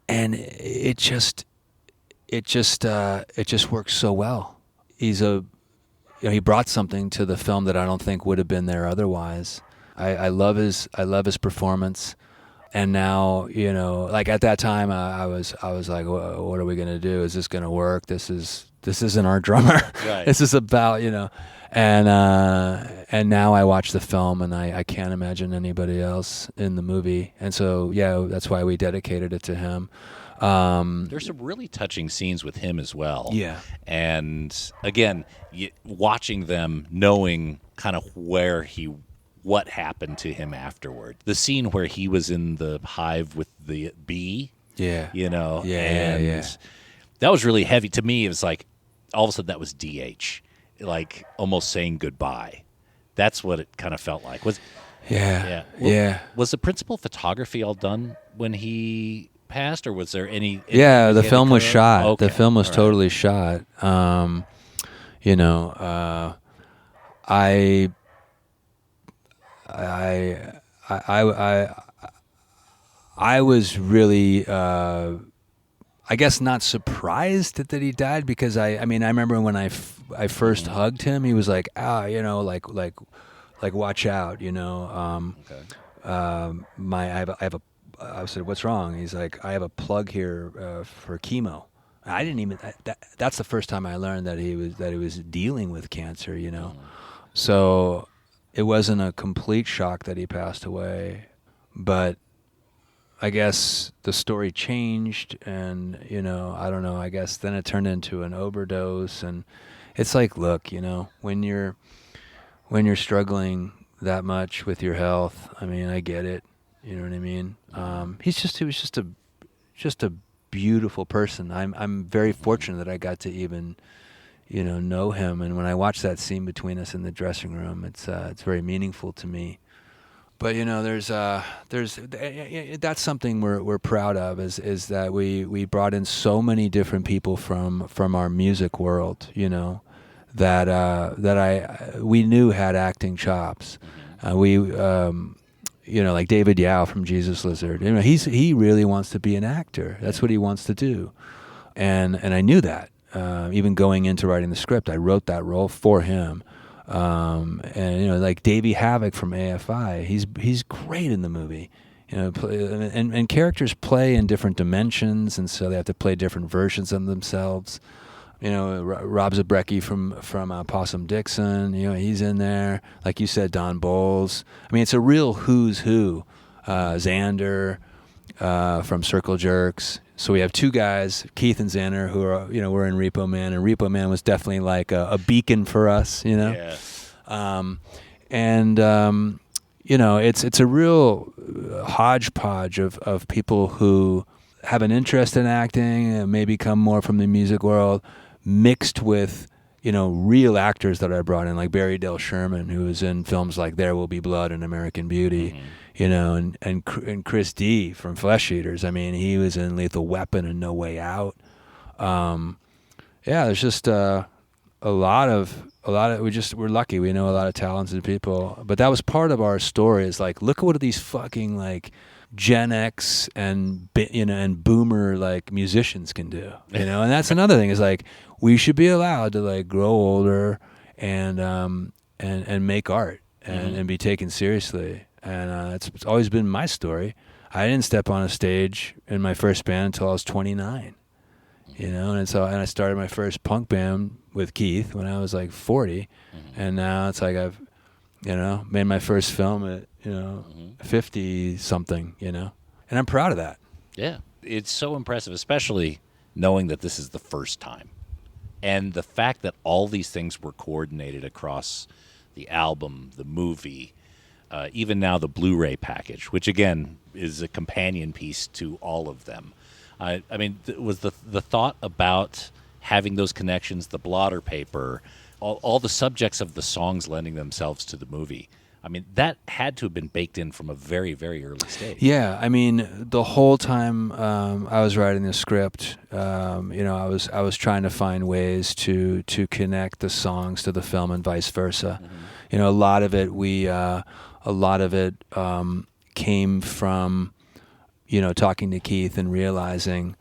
it just works so well. He brought something to the film that I don't think would have been there otherwise. I love his performance. And now, at that time, I was like, what are we gonna do? Is this gonna work? This isn't our drummer. Right. This is about, and now I watch the film and I can't imagine anybody else in the movie. And so, that's why we dedicated it to him. There's some really touching scenes with him as well. Yeah. And again, watching them, knowing kind of what happened to him afterward. The scene where he was in the hive with the bee. Yeah. Yeah. That was really heavy. To me, it was like, all of a sudden that was DH. Like almost saying goodbye. That's what it kind of felt like. Was the principal photography all done when he passed, or was there any the film was shot. Okay. The film was totally shot. I was really, I guess, not surprised that he died, because I remember when I first hugged him, he was like, like watch out, I said, what's wrong? He's like, I have a plug here for chemo. I didn't even. That's the first time I learned that he was dealing with cancer. So it wasn't a complete shock that he passed away, but I guess the story changed, and I don't know. I guess then it turned into an overdose, and it's like, look, when you're struggling that much with your health, I get it. You know what I mean? He was just a beautiful person. I'm very fortunate that I got to even, know him. And when I watch that scene between us in the dressing room, it's very meaningful to me. But there's that's something we're proud of, is that we brought in so many different people from our music world, that we knew had acting chops. Like David Yao from Jesus Lizard. He really wants to be an actor. That's what he wants to do, and I knew that. Even going into writing the script, I wrote that role for him. And like Davey Havoc from AFI, he's great in the movie. And characters play in different dimensions, and so they have to play different versions of themselves. Rob Zabrecki from Possum Dixon, he's in there. Like you said, Don Bowles. It's a real who's who. Xander from Circle Jerks. So we have two guys, Keith and Xander, who are, we're in Repo Man, and Repo Man was definitely like a beacon for us, Yeah. It's a real hodgepodge of people who have an interest in acting and maybe come more from the music world, mixed with, real actors that I brought in, like Barry Dale Sherman, who was in films like There Will Be Blood and American Beauty, and Chris D from Flesh Eaters. He was in Lethal Weapon and No Way Out. There's just a lot of we're lucky. We know a lot of talented people, but that was part of our story. Is like, look at what these fucking like Gen X and boomer like musicians can do, and that's another thing, is like, we should be allowed to like grow older and make art and be taken seriously. And it's always been my story. I didn't step on a stage in my first band until I was 29, and I started my first punk band with Keith when I was like 40, and now it's like I've made my first film at 50 something, and I'm proud of that. Yeah, it's so impressive, especially knowing that this is the first time, and the fact that all these things were coordinated across the album, the movie, even now the Blu-ray package, which again is a companion piece to all of them. Was the thought about having those connections, the blotter paper, all the subjects of the songs lending themselves to the movie. I mean, that had to have been baked in from a very, very early stage. Yeah, I mean, the whole time I was writing the script, I was trying to find ways to connect the songs to the film and vice versa. Mm-hmm. A lot of it came from, talking to Keith and realizing,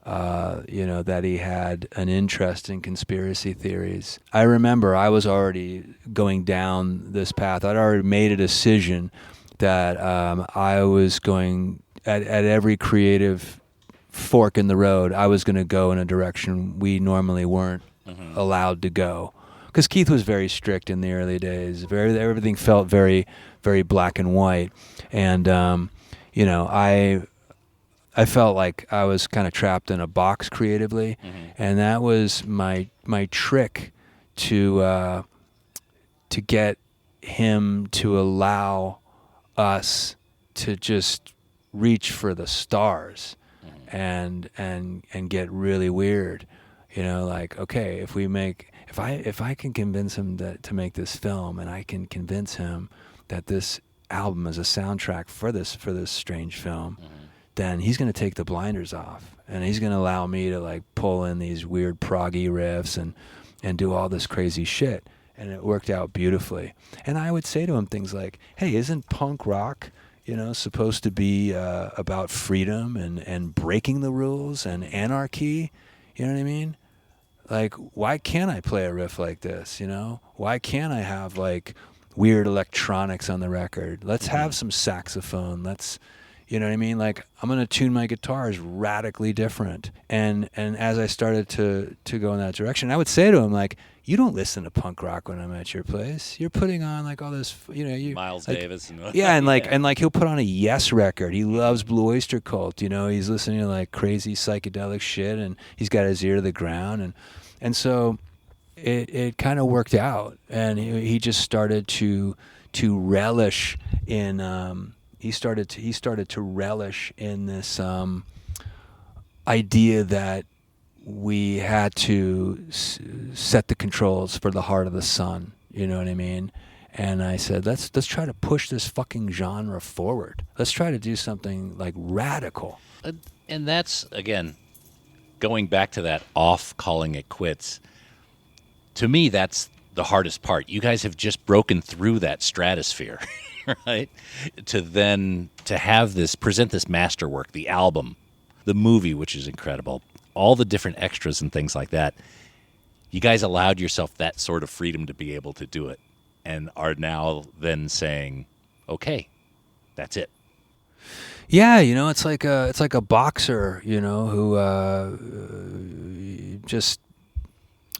that he had an interest in conspiracy theories. I remember I was already going down this path. I'd already made a decision that I was going, at every creative fork in the road, I was going to go in a direction we normally weren't allowed to go. Because Keith was very strict in the early days. Everything felt very, very black and white. And, I felt like I was kind of trapped in a box creatively, and that was my trick to get him to allow us to just reach for the stars and get really weird. Like, okay, if I can convince him to make this film, and I can convince him that this album is a soundtrack for this strange film. Then he's going to take the blinders off, and he's going to allow me to like pull in these weird proggy riffs and do all this crazy shit. And it worked out beautifully. And I would say to him things like, hey, isn't punk rock, supposed to be about freedom and breaking the rules and anarchy? You know what I mean? Like, why can't I play a riff like this? Why can't I have like weird electronics on the record? Let's have some saxophone. You know what I mean? Like, I'm going to tune my guitars radically different. And as I started to go in that direction, I would say to him, like, you don't listen to punk rock when I'm at your place. You're putting on, like, all this, Miles like, Davis. Yeah, and he'll put on a Yes record. He loves Blue Oyster Cult. He's listening to, like, crazy psychedelic shit, and he's got his ear to the ground. And so it kind of worked out. And he just started to relish in... He started to relish in this idea that we had to set the controls for the heart of the sun. You know what I mean? And I said, let's try to push this fucking genre forward. Let's try to do something like radical. And that's, again, going back to that off calling it quits. To me, that's the hardest part. You guys have just broken through that stratosphere. Right? To have this, present this masterwork, the album, the movie, which is incredible, all the different extras and things like that. You guys allowed yourself that sort of freedom to be able to do it, and are now then saying, okay, that's it. Yeah, it's like a boxer, who just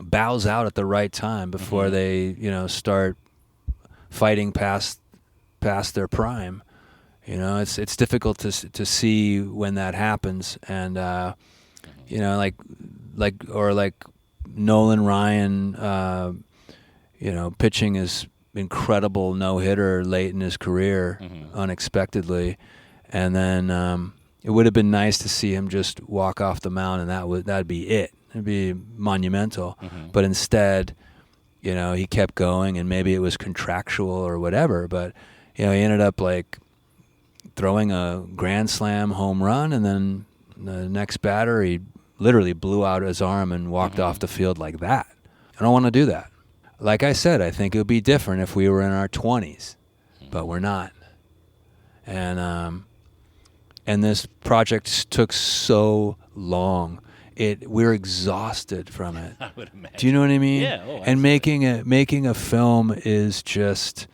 bows out at the right time before they, start fighting past their prime. It's difficult to see when that happens, and like Nolan Ryan, pitching his incredible no-hitter late in his career unexpectedly, and then it would have been nice to see him just walk off the mound, and that'd be it. It'd be monumental, but instead, he kept going, and maybe it was contractual or whatever, but he ended up like throwing a grand slam home run, and then the next batter, he literally blew out his arm and walked off the field like that. I don't want to do that. Like I said, I think it would be different if we were in our 20s, but we're not. And this project took so long. We're exhausted from it. I would imagine. Do you know what I mean? Yeah. Oh, and making a film is just...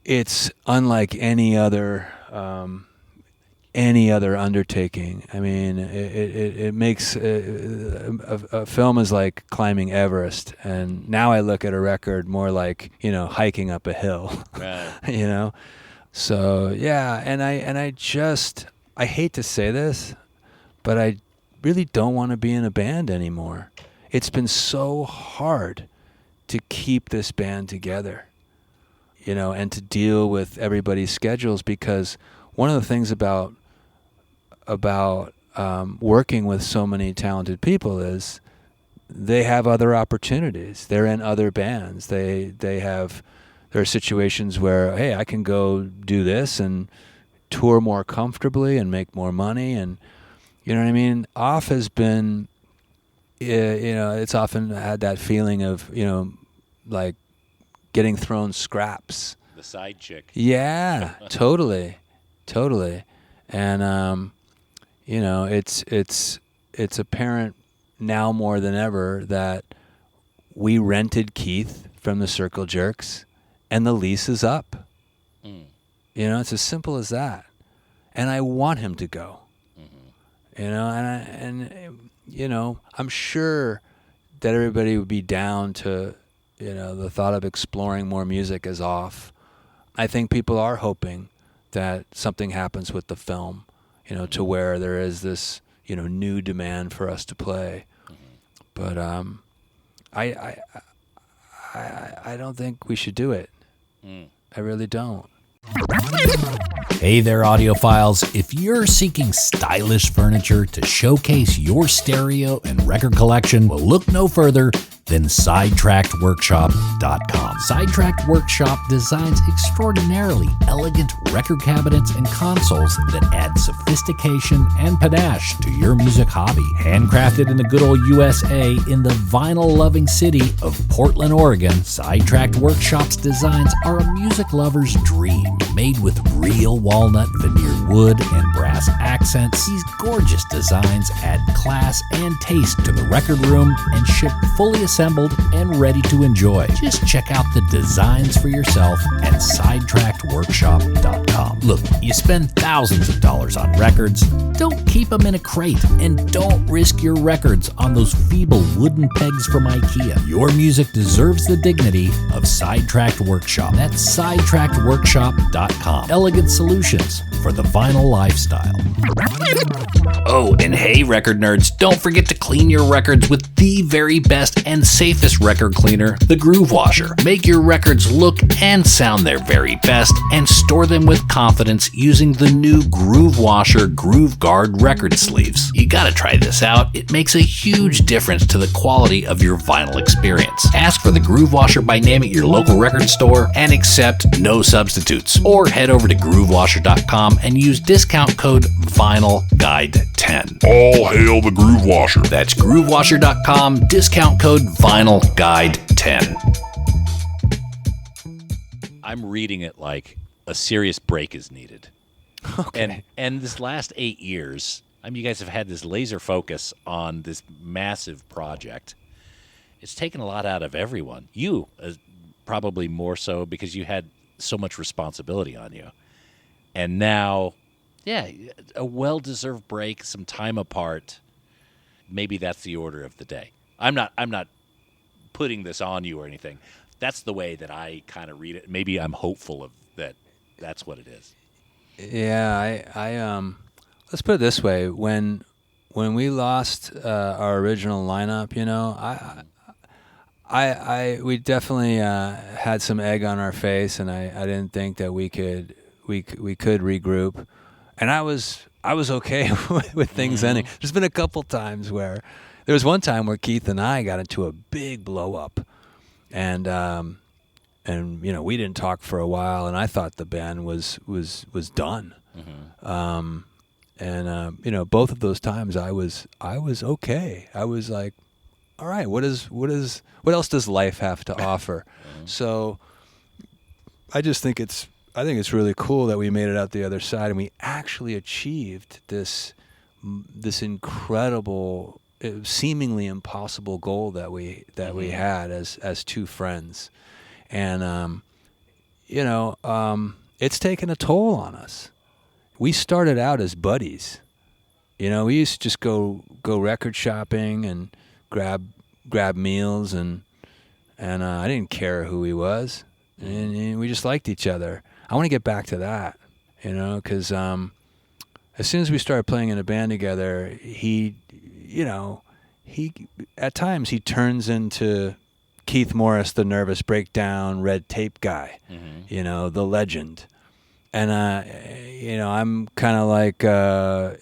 It's unlike any other undertaking. I mean, it makes a film is like climbing Everest, and now I look at a record more like hiking up a hill. Right. So yeah, and I hate to say this, but I really don't want to be in a band anymore. It's been so hard to keep this band together. And to deal with everybody's schedules, because one of the things about working with so many talented people is they have other opportunities. They're in other bands. They have there are situations where, hey, I can go do this and tour more comfortably and make more money, and you know what I mean. Off has been, it's often had that feeling of, like getting thrown scraps. The side chick. Yeah, totally, and it's apparent now more than ever that we rented Keith from the Circle Jerks, and the lease is up. It's as simple as that, and I want him to go. I'm sure that everybody would be down to, the thought of exploring more music as Off. I think people are hoping that something happens with the film, to where there is this, new demand for us to play. But I don't think we should do it. I really don't. Hey there, audiophiles. If you're seeking stylish furniture to showcase your stereo and record collection, well, look no further than SidetrackedWorkshop.com. Sidetracked Workshop designs extraordinarily elegant record cabinets and consoles that add sophistication and panache to your music hobby. Handcrafted in the good old USA in the vinyl-loving city of Portland, Oregon, Sidetracked Workshop's designs are a music lover's dream. Made with real walnut veneered wood and brass accents, these gorgeous designs add class and taste to the record room and ship fully assembled and ready to enjoy. Just check out the designs for yourself at SidetrackedWorkshop.com. Look, you spend thousands of dollars on records. Don't keep them in a crate, and don't risk your records on those feeble wooden pegs from IKEA. Your music deserves the dignity of Sidetracked Workshop. That's SidetrackedWorkshop.com. Elegant solutions for the vinyl lifestyle. Oh, and hey, record nerds, don't forget to clean your records with the very best and safest record cleaner, the Groove Washer. Make your records look and sound their very best, and store them with confidence using the new Groove Washer Groove Guard record sleeves. You gotta try this out. It makes a huge difference to the quality of your vinyl experience. Ask for the Groove Washer by name at your local record store and accept no substitutes. Or head over to groovewasher.com and use discount code VINYLGUIDE10. All hail the Groove Washer. That's groovewasher.com, discount code VINYLGUIDE10. I'm reading it like a serious break is needed. Okay. And this last 8 years, you guys have had this laser focus on this massive project. It's taken a lot out of everyone. You, probably more so because you had so much responsibility on you. And now, yeah, a well-deserved break, some time apart. Maybe that's the order of the day. I'm not putting this on you or anything. That's the way that I kind of read it. Maybe I'm hopeful of that. That's what it is. Yeah, I let's put it this way: when we lost our original lineup, we definitely had some egg on our face, and I didn't think that we could regroup, and I was okay with things ending. There's been a couple times where there was one time where Keith and I got into a big blow up, and we didn't talk for a while, and I thought the band was done. Both of those times I was okay. I was like, all right, what else does life have to offer? So I think it's really cool that we made it out the other side, and we actually achieved this incredible, seemingly impossible goal that we had as two friends. And it's taken a toll on us. We started out as buddies. We used to just go record shopping and grab meals, and I didn't care who he was, and we just liked each other. I want to get back to that, because as soon as we started playing in a band together, he at times he turns into Keith Morris, the nervous breakdown, red tape guy, the legend. And, I'm kind of like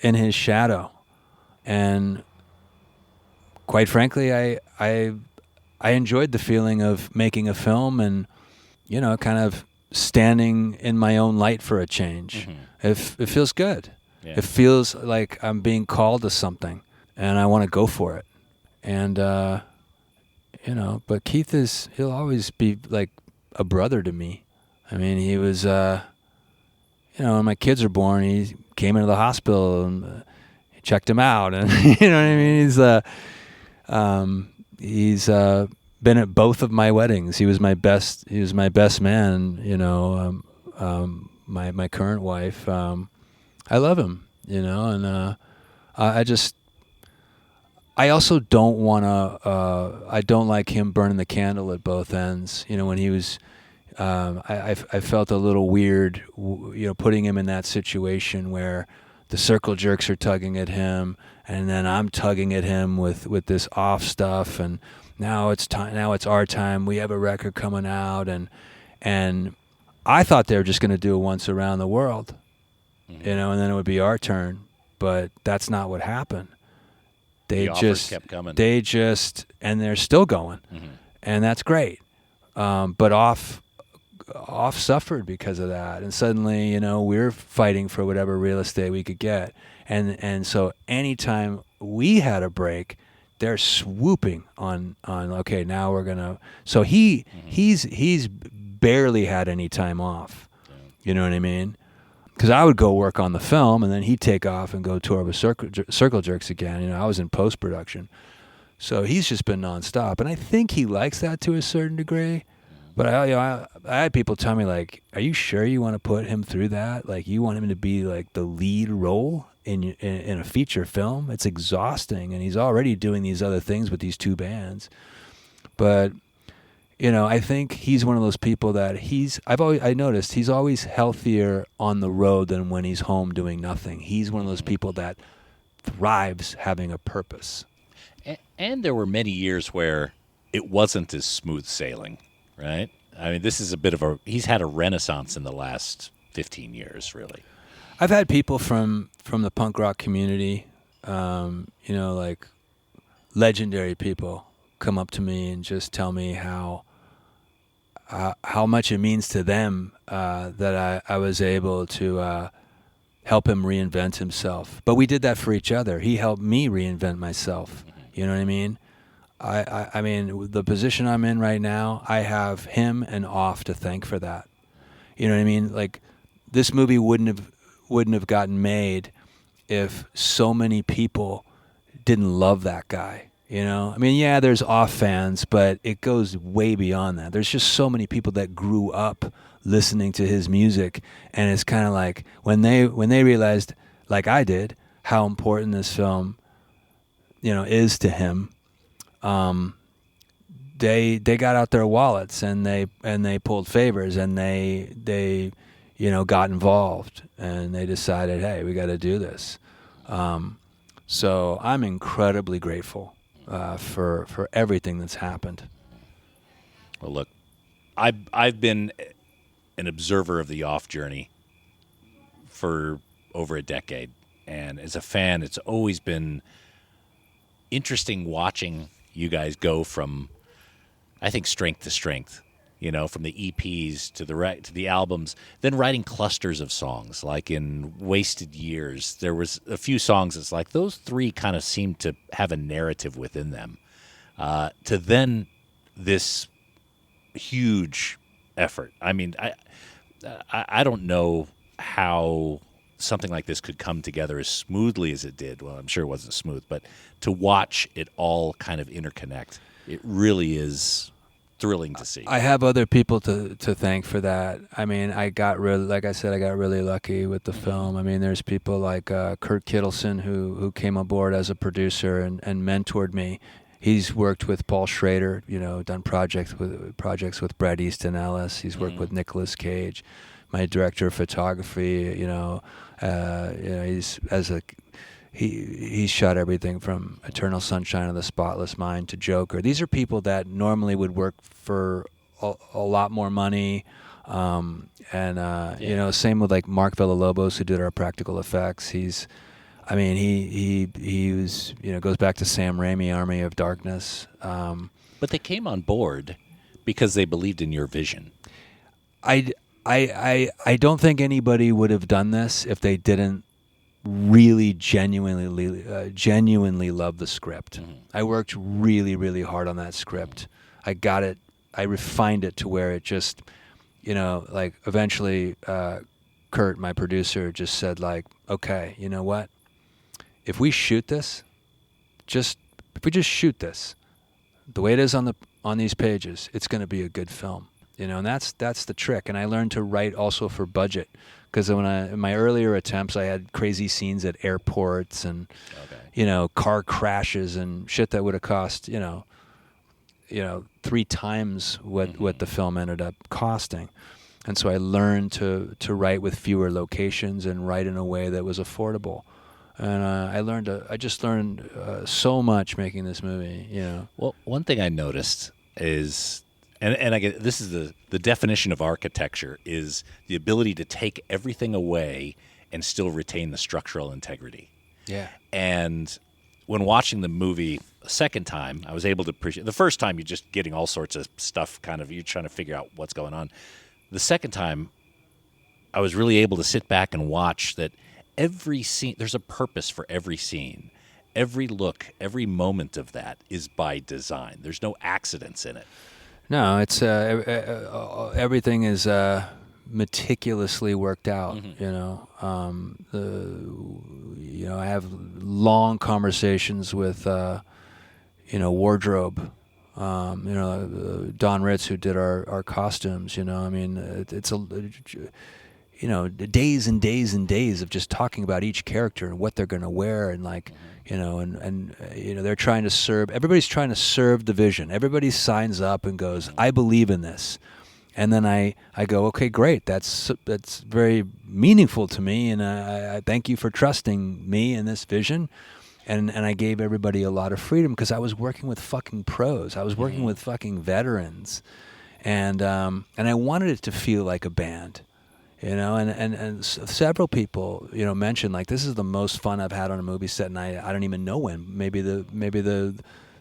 in his shadow. And quite frankly, I enjoyed the feeling of making a film and kind of standing in my own light for a change. It feels good. Yeah. It feels like I'm being called to something, and I want to go for it. And but Keith he'll always be like a brother to me. I mean, he was, when my kids were born, he came into the hospital and checked him out, and you know what I mean. He's been at both of my weddings. He was my best man. My current wife. I love him. And I also don't want to. I don't like him burning the candle at both ends. When he was. I felt a little weird, putting him in that situation where the circle jerks are tugging at him, and then I'm tugging at him with this off stuff, and now it's time. Now it's our time. We have a record coming out, and I thought they were just going to do it once around the world, and then it would be our turn. But that's not what happened. The offers kept coming. And they're still going, and that's great. But off suffered because of that, and suddenly we're fighting for whatever real estate we could get, and so anytime we had a break, they're swooping on okay, now we're gonna. So he's barely had any time off. You know what I mean? Because I would go work on the film, and then he'd take off and go tour with Circle Jerks again. I was in post production, so he's just been nonstop, and I think he likes that to a certain degree. But I had people tell me, like, "Are you sure you want to put him through that? Like, you want him to be like the lead role in a feature film? It's exhausting, and he's already doing these other things with these two bands." But I think he's one of those people that I noticed he's always healthier on the road than when he's home doing nothing. He's one of those people that thrives having a purpose. And there were many years where it wasn't as smooth sailing. Right? I mean, this is he's had a renaissance in the last 15 years, really. I've had people from the punk rock community, like legendary people, come up to me and just tell me how much it means to them that I was able to help him reinvent himself. But we did that for each other. He helped me reinvent myself. You know what I mean? I mean, the position I'm in right now, I have him and Off to thank for that. You know what I mean? Like, this movie wouldn't have gotten made if so many people didn't love that guy. I mean, yeah, there's Off fans, but it goes way beyond that. There's just so many people that grew up listening to his music, and it's kind of like when they realized, like I did, how important this film, is to him. They got out their wallets and they pulled favors, and they got involved, and they decided, hey, we got to do this. So I'm incredibly grateful for everything that's happened. Well, look, I've been an observer of the Off journey for over a decade, and as a fan, it's always been interesting watching you guys go from, I think, strength to strength, from the EPs to the albums, then writing clusters of songs. Like in Wasted Years, there was a few songs that's like those three kind of seemed to have a narrative within them. To then this huge effort. I mean, I don't know how something like this could come together as smoothly as it did. Well, I'm sure it wasn't smooth, but to watch it all kind of interconnect, it really is thrilling to see. I have other people to thank for that. I mean, I got really lucky with the film. I mean, there's people like Kurt Kittleson who came aboard as a producer and mentored me. He's worked with Paul Schrader, done projects with Brad Easton Ellis. He's worked with Nicolas Cage. My director of photography, he's shot everything from Eternal Sunshine of the Spotless Mind to Joker. These are people that normally would work for a lot more money, same with like Mark Villalobos, who did our practical effects. He was goes back to Sam Raimi, Army of Darkness. But they came on board because they believed in your vision. I don't think anybody would have done this if they didn't really genuinely love the script. I worked really, really hard on that script. I got it. I refined it to where it just, like eventually Kurt, my producer, just said like, okay, you know what? If we shoot this, if we just shoot this the way it is on these pages, it's going to be a good film. And that's the trick. And I learned to write also for budget, because in my earlier attempts, I had crazy scenes at airports and car crashes and shit that would have cost 3 times what the film ended up costing. And so I learned to write with fewer locations and write in a way that was affordable. And I just learned so much making this movie. Well, one thing I noticed is, and I get this is the definition of architecture, is the ability to take everything away and still retain the structural integrity. Yeah. And when watching the movie a second time, I was able to appreciate. The first time, you're just getting all sorts of stuff, you're trying to figure out what's going on. The second time, I was really able to sit back and watch that every scene, there's a purpose for every scene. Every look, every moment of that is by design. There's no accidents in it. No, it's everything is meticulously worked out. I have long conversations with wardrobe. Don Ritz, who did our costumes. It's days and days and days of just talking about each character and what they're going to wear, and they're trying to serve. Everybody's trying to serve the vision. Everybody signs up and goes, "I believe in this," and then I go, "Okay, great. That's very meaningful to me, and I thank you for trusting me in this vision." And I gave everybody a lot of freedom, because I was working with fucking pros. I was working with fucking veterans, and I wanted it to feel like a band. And several people, mentioned like, this is the most fun I've had on a movie set, and I don't even know when. Maybe the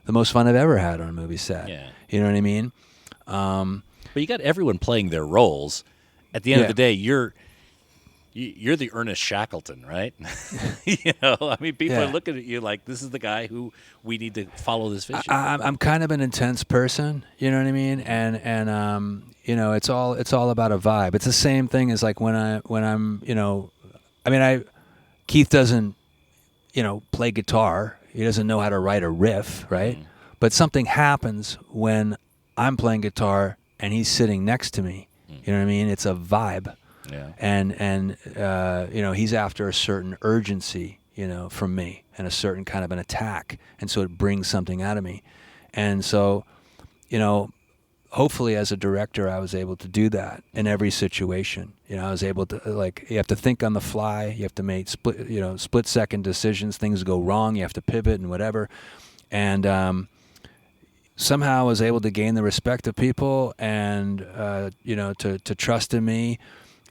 most fun I've ever had on a movie set. Yeah. You know what I mean? But you got everyone playing their roles. At the end of the day, you're the Ernest Shackleton, right? People are looking at you like, this is the guy who we need to follow this vision. I'm kind of an intense person, you know what I mean? And it's all about a vibe. It's the same thing as like Keith doesn't, play guitar. He doesn't know how to write a riff, right? But something happens when I'm playing guitar and he's sitting next to me. You know what I mean? It's a vibe. Yeah. And he's after a certain urgency, from me, and a certain kind of an attack, and so it brings something out of me. And so, hopefully as a director, I was able to do that in every situation. I was able to, you have to think on the fly, you have to make split second decisions. Things go wrong, you have to pivot and whatever. And somehow I was able to gain the respect of people, and to trust in me.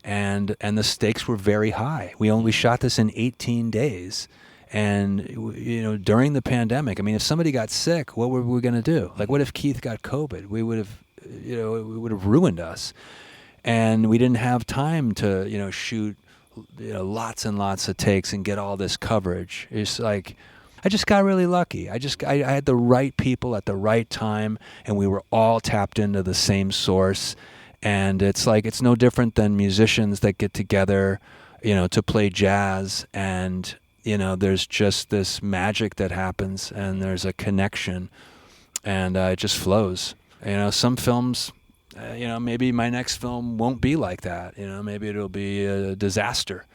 And the stakes were very high. We shot this in 18 days. And, during the pandemic, if somebody got sick, what were we going to do? Like, what if Keith got COVID? We would have, it would have ruined us. And we didn't have time to, shoot, lots and lots of takes and get all this coverage. It's like, I just got really lucky. I had the right people at the right time, and we were all tapped into the same source. And it's like, it's no different than musicians that get together, to play jazz, and, there's just this magic that happens, and there's a connection, and it just flows. Some films, maybe my next film won't be like that. Maybe it'll be a disaster.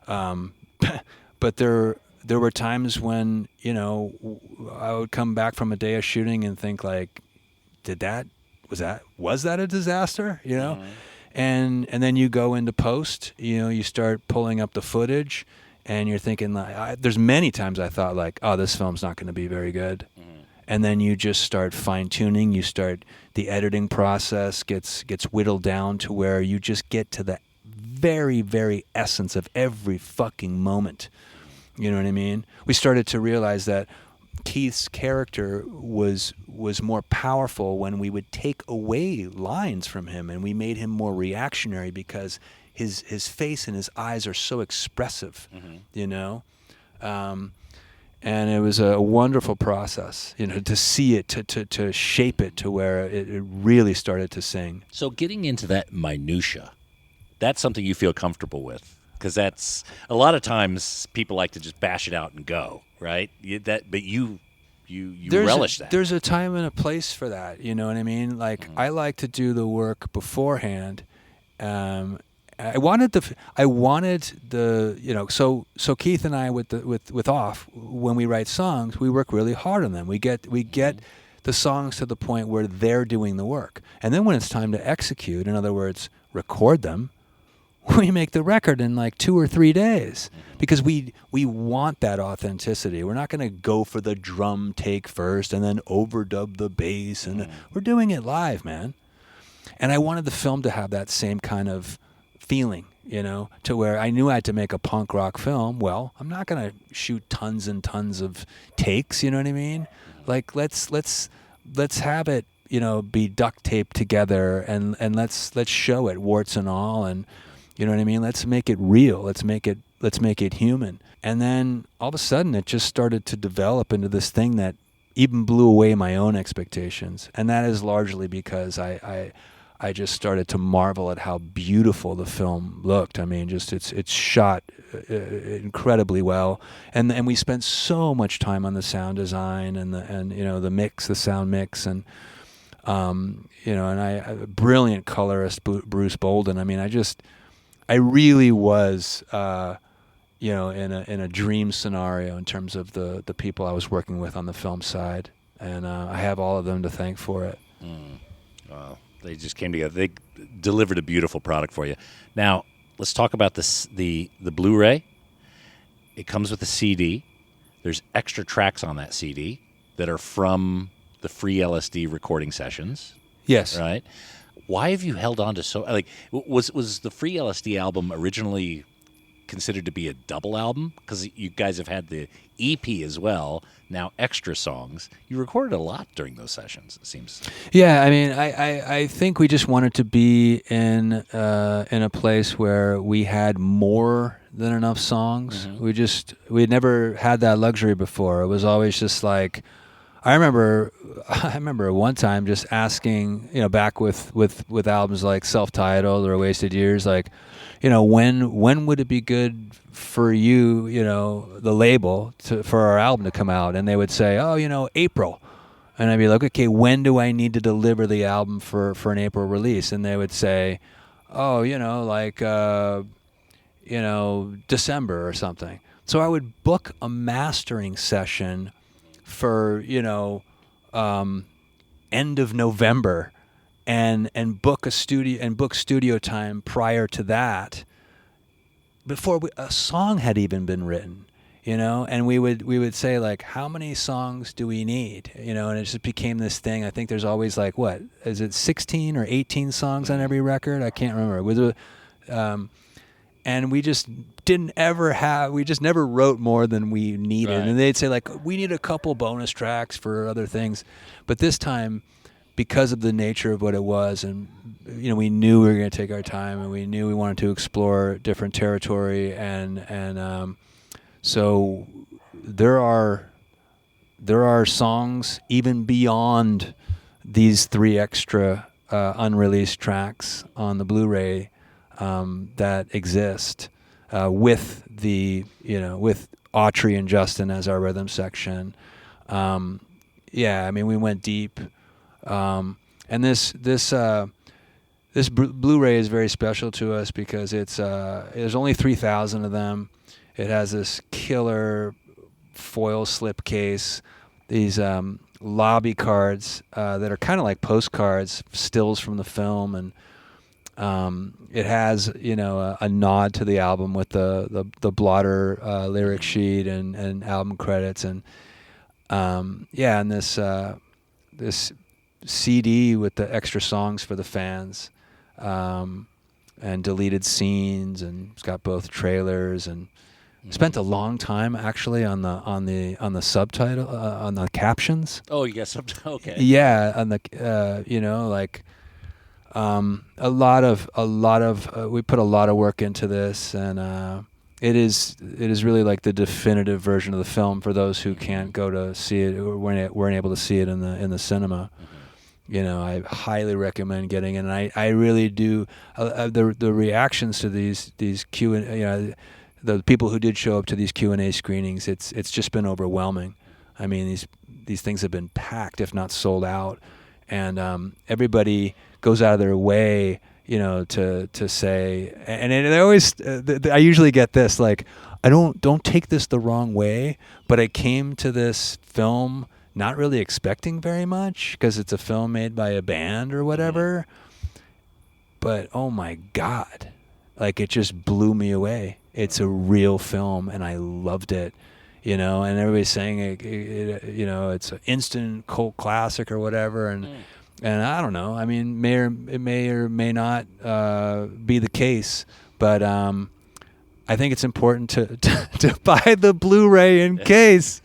But there were times when, I would come back from a day of shooting and think like, was that a disaster? And then you go into post, you start pulling up the footage, and you're thinking like, there's many times I thought like, oh, this film's not going to be very good. And then you just start fine tuning. The editing process gets whittled down to where you just get to the very, very essence of every fucking moment. You know what I mean? We started to realize that Keith's character was more powerful when we would take away lines from him, and we made him more reactionary because his face and his eyes are so expressive, you know. And it was a wonderful process, you know, to see it, to shape it to where it really started to sing. So getting into that minutia, that's something you feel comfortable with, because that's a lot of times people like to just bash it out and go, right? But you relish that. There's a time and a place for that. You know what I mean? Like I like to do the work beforehand. I wanted the you know, so Keith and I with Off, when we write songs, we work really hard on them. We get the songs to the point where they're doing the work, and then when it's time to execute, in other words, record them, we make the record in like 2 or 3 days, because we want that authenticity. We're not going to go for the drum take first and then overdub the bass, and we're doing it live, man. And I wanted the film to have that same kind of feeling, you know, to where I knew I had to make a punk rock film. Well, I'm not going to shoot tons and tons of takes, you know what I mean? Like let's have it, you know, be duct taped together, and let's show it warts and all, and you know what I mean? Let's make it real. Let's make it human. And then all of a sudden it just started to develop into this thing that even blew away my own expectations. And that is largely because I just started to marvel at how beautiful the film looked. I mean, just it's shot incredibly well, and we spent so much time on the sound design and you know, the mix, the sound mix, and you know, and I brilliant colorist Bruce Bolden. I mean, I really was you know, in a dream scenario in terms of the people I was working with on the film side, and I have all of them to thank for it. Wow. They just came together. They delivered a beautiful product for you. Now, let's talk about the Blu-ray. It comes with a CD. There's extra tracks on that CD that are from the free LSD recording sessions. Yes. Right? Why have you held on to so... Like, was the free LSD album originally considered to be a double album? Because you guys have had the EP as well, now extra songs. You recorded a lot during those sessions, it seems. Yeah, I mean, I think we just wanted to be in a place where we had more than enough songs. We had never had that luxury before. It was always just like, I remember one time just asking, you know, back with albums like Self-Titled or Wasted Years, like, you know, when would it be good for you, you know, the label, for our album to come out? And they would say, oh, you know, April. And I'd be like, okay, when do I need to deliver the album for an April release? And they would say, oh, you know, like, you know, December or something. So I would book a mastering session for, you know, end of November, and book studio time prior to that, before a song had even been written, you know. And we would say, like, how many songs do we need, you know? And it just became this thing. I think there's always, like, what is it, 16 or 18 songs on every record? I can't remember. It was and we just never wrote more than we needed. Right. And they'd say, like, we need a couple bonus tracks for other things. But this time, because of the nature of what it was, and, you know, we knew we were going to take our time, and we knew we wanted to explore different territory. And so there are songs even beyond these 3 extra unreleased tracks on the Blu-ray that exist, with with Autry and Justin as our rhythm section. Yeah, I mean, we went deep, and this Blu-ray is very special to us because there's only 3,000 of them. It has this killer foil slip case, these lobby cards that are kind of like postcards, stills from the film, and it has, you know, a nod to the album with the blotter lyric sheet and album credits, and and this CD with the extra songs for the fans, and deleted scenes, and it's got both trailers, and Spent a long time actually on the subtitle on the captions. Oh, you got something. Okay. Yeah, on the like a lot of we put a lot of work into this, and it is really like the definitive version of the film for those who can't go to see it or weren't able to see it in the cinema. I highly recommend getting it, and I really do. The reactions to these Q&A, the people who did show up to these Q&A screenings, it's just been overwhelming. I mean, these things have been packed, if not sold out, and everybody goes out of their way, to say, and they always. I usually get this, like, I don't take this the wrong way, but I came to this film not really expecting very much because it's a film made by a band or whatever. But oh my God, like, it just blew me away. It's a real film, and I loved it, and everybody's saying it's an instant cult classic or whatever, and I don't know. I mean, it may or may not be the case, but I think it's important to buy the Blu-ray in case.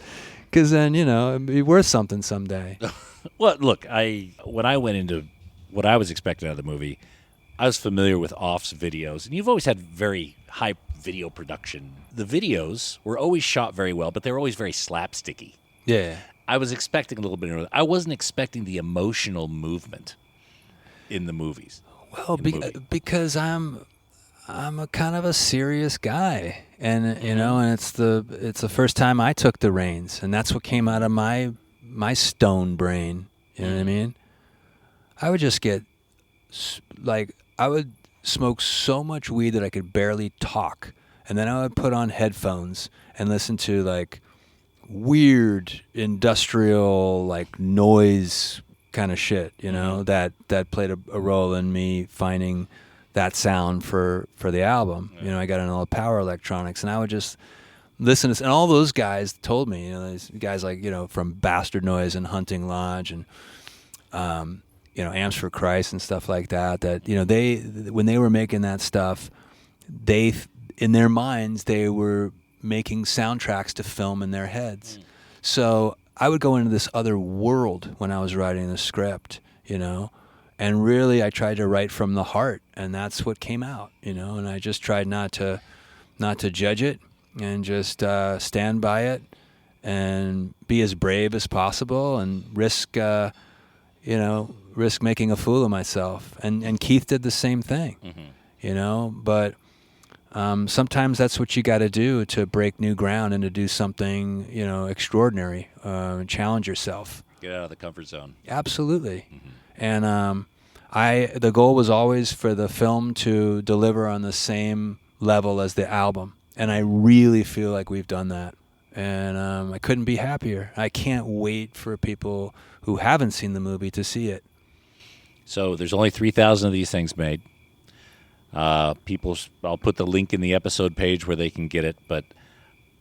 Because then, it'd be worth something someday. Well, look, when I went into what I was expecting out of the movie, I was familiar with Off's videos, and you've always had very high video production. The videos were always shot very well, but they were always very slapsticky. Yeah. I was expecting a little bit of. I wasn't expecting the emotional movement in the movies. Well, because I'm a kind of a serious guy, and and it's the first time I took the reins, and that's what came out of my stone brain. You know what I mean? I would just get I would smoke so much weed that I could barely talk, and then I would put on headphones and listen to like weird industrial like noise kind of shit, that played a role in me finding that sound for the album. I got into all the power electronics, and I would just listen to, and all those guys told me, these guys like, from Bastard Noise and Hunting Lodge and, Amps for Christ and stuff like that, they, when they were making that stuff, in their minds, they were making soundtracks to film in their heads. So I would go into this other world when I was writing the script, and really I tried to write from the heart, and that's what came out, and I just tried not to judge it, and just stand by it and be as brave as possible and risk making a fool of myself. And Keith did the same thing, but sometimes that's what you got to do to break new ground and to do something, extraordinary, and challenge yourself. Get out of the comfort zone. Absolutely. And the goal was always for the film to deliver on the same level as the album, and I really feel like we've done that. And I couldn't be happier. I can't wait for people who haven't seen the movie to see it. So there's only 3,000 of these things made. I'll put the link in the episode page where they can get it, but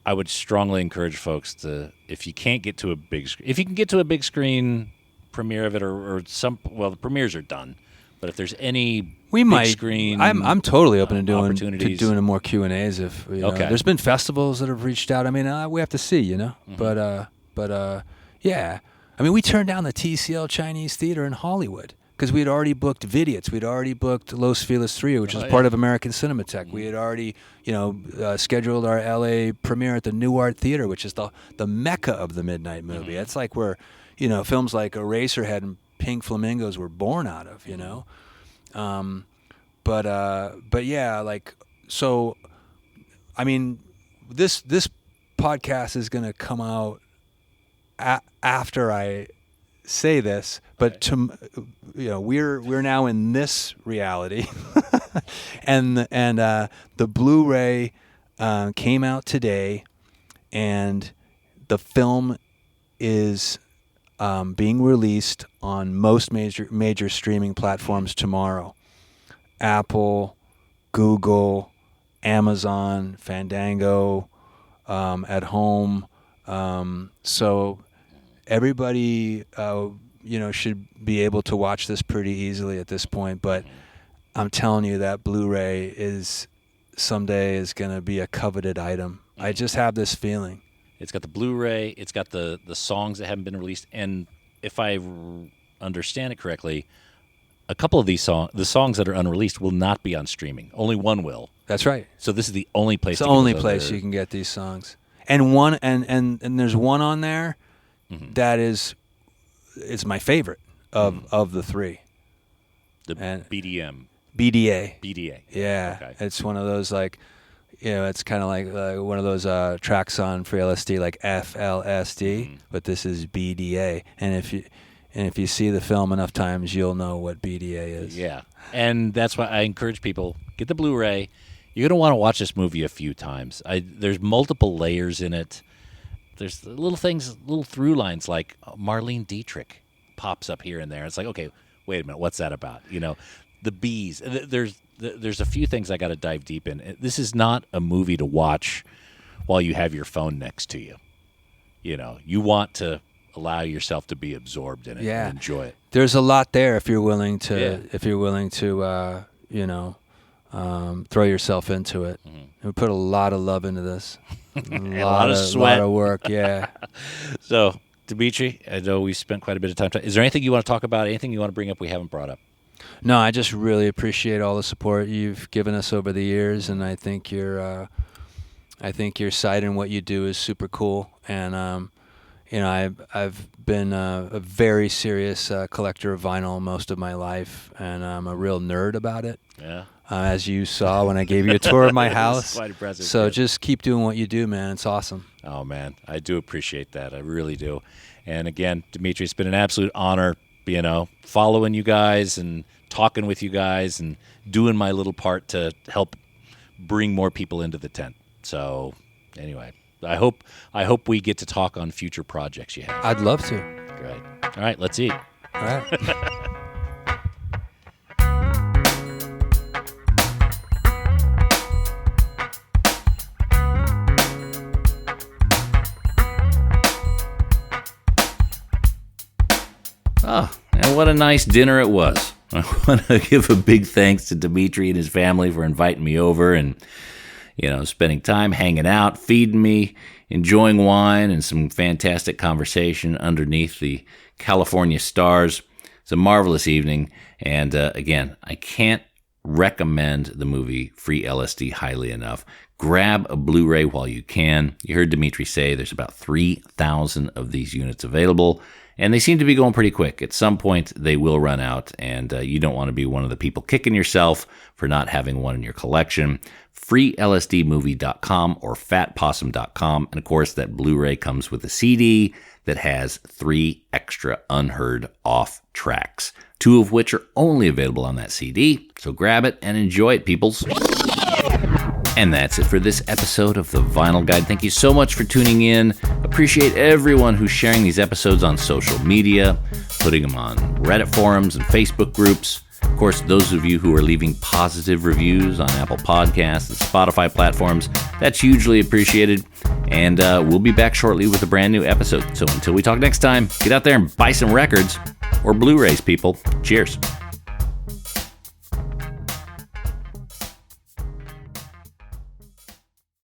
I would strongly encourage folks to, if you can't get to a big screen, if you can get to a big screen premiere of it, or the premieres are done, but if there's any big screen, I'm totally open to doing more Q&As if okay. There's been festivals that have reached out. I mean, we have to see, but yeah. I mean, we turned down the TCL Chinese Theater in Hollywood because we had already booked Vidiots. We'd already booked Los Feliz 3, which is part of American Cinematheque. We had already, scheduled our LA premiere at the New Art Theater, which is the mecca of the midnight movie. That's like where, films like Eraserhead and Pink Flamingos were born out of, But yeah, like, so, I mean, this podcast is going to come out after I say this, but we're now in this reality, and the Blu-ray came out today, and the film is being released on most major streaming platforms tomorrow: Apple, Google, Amazon, Fandango, at home. So everybody, should be able to watch this pretty easily at this point. But I'm telling you, that Blu-ray someday is going to be a coveted item. I just have this feeling. It's got the Blu-ray. It's got the songs that haven't been released. And if I understand it correctly, a couple of these the songs that are unreleased will not be on streaming. Only one will. That's right. So this is the only place. It's the only place you can get these songs. And one and there's one on there that is my favorite of the three. The and BDM. BDA. Yeah. Okay. It's one of those like, it's kind of like one of those tracks on Free LSD, like FLSD, but this is BDA. And if you see the film enough times, you'll know what BDA is. Yeah. And that's why I encourage people, get the Blu-ray. You're going to want to watch this movie a few times. There's multiple layers in it. There's little things, little through lines, like Marlene Dietrich pops up here and there. It's like, okay, wait a minute, what's that about? The bees. There's a few things I got to dive deep in. This is not a movie to watch while you have your phone next to you. You want to allow yourself to be absorbed in it and enjoy it. There's a lot there if you're willing to throw yourself into it. We put a lot of love into this. A lot of sweat. A lot of work, yeah. So, Dimitri, I know we spent quite a bit of time. Is there anything you want to talk about? Anything you want to bring up we haven't brought up? No, I just really appreciate all the support you've given us over the years, and I think your site and what you do is super cool. And I've been a very serious collector of vinyl most of my life, and I'm a real nerd about it. Yeah. As you saw when I gave you a tour of my house. Quite impressive. So just keep doing what you do, man. It's awesome. Oh, man. I do appreciate that. I really do. And again, Dimitri, it's been an absolute honor, following you guys and talking with you guys and doing my little part to help bring more people into the tent. So anyway, I hope we get to talk on future projects you have. I'd love to. Great. All right, let's eat. All right. Oh, and what a nice dinner it was. I want to give a big thanks to Dimitri and his family for inviting me over and, spending time hanging out, feeding me, enjoying wine and some fantastic conversation underneath the California stars. It's a marvelous evening. And again, I can't recommend the movie Free LSD highly enough. Grab a Blu-ray while you can. You heard Dimitri say there's about 3,000 of these units available. And they seem to be going pretty quick. At some point, they will run out, and you don't want to be one of the people kicking yourself for not having one in your collection. FreeLSDmovie.com or FatPossum.com. And of course, that Blu-ray comes with a CD that has 3 extra unheard off tracks, 2 of which are only available on that CD. So grab it and enjoy it, peoples. And that's it for this episode of The Vinyl Guide. Thank you so much for tuning in. Appreciate everyone who's sharing these episodes on social media, putting them on Reddit forums and Facebook groups. Of course, those of you who are leaving positive reviews on Apple Podcasts and Spotify platforms, that's hugely appreciated. And we'll be back shortly with a brand new episode. So until we talk next time, get out there and buy some records or Blu-rays, people. Cheers.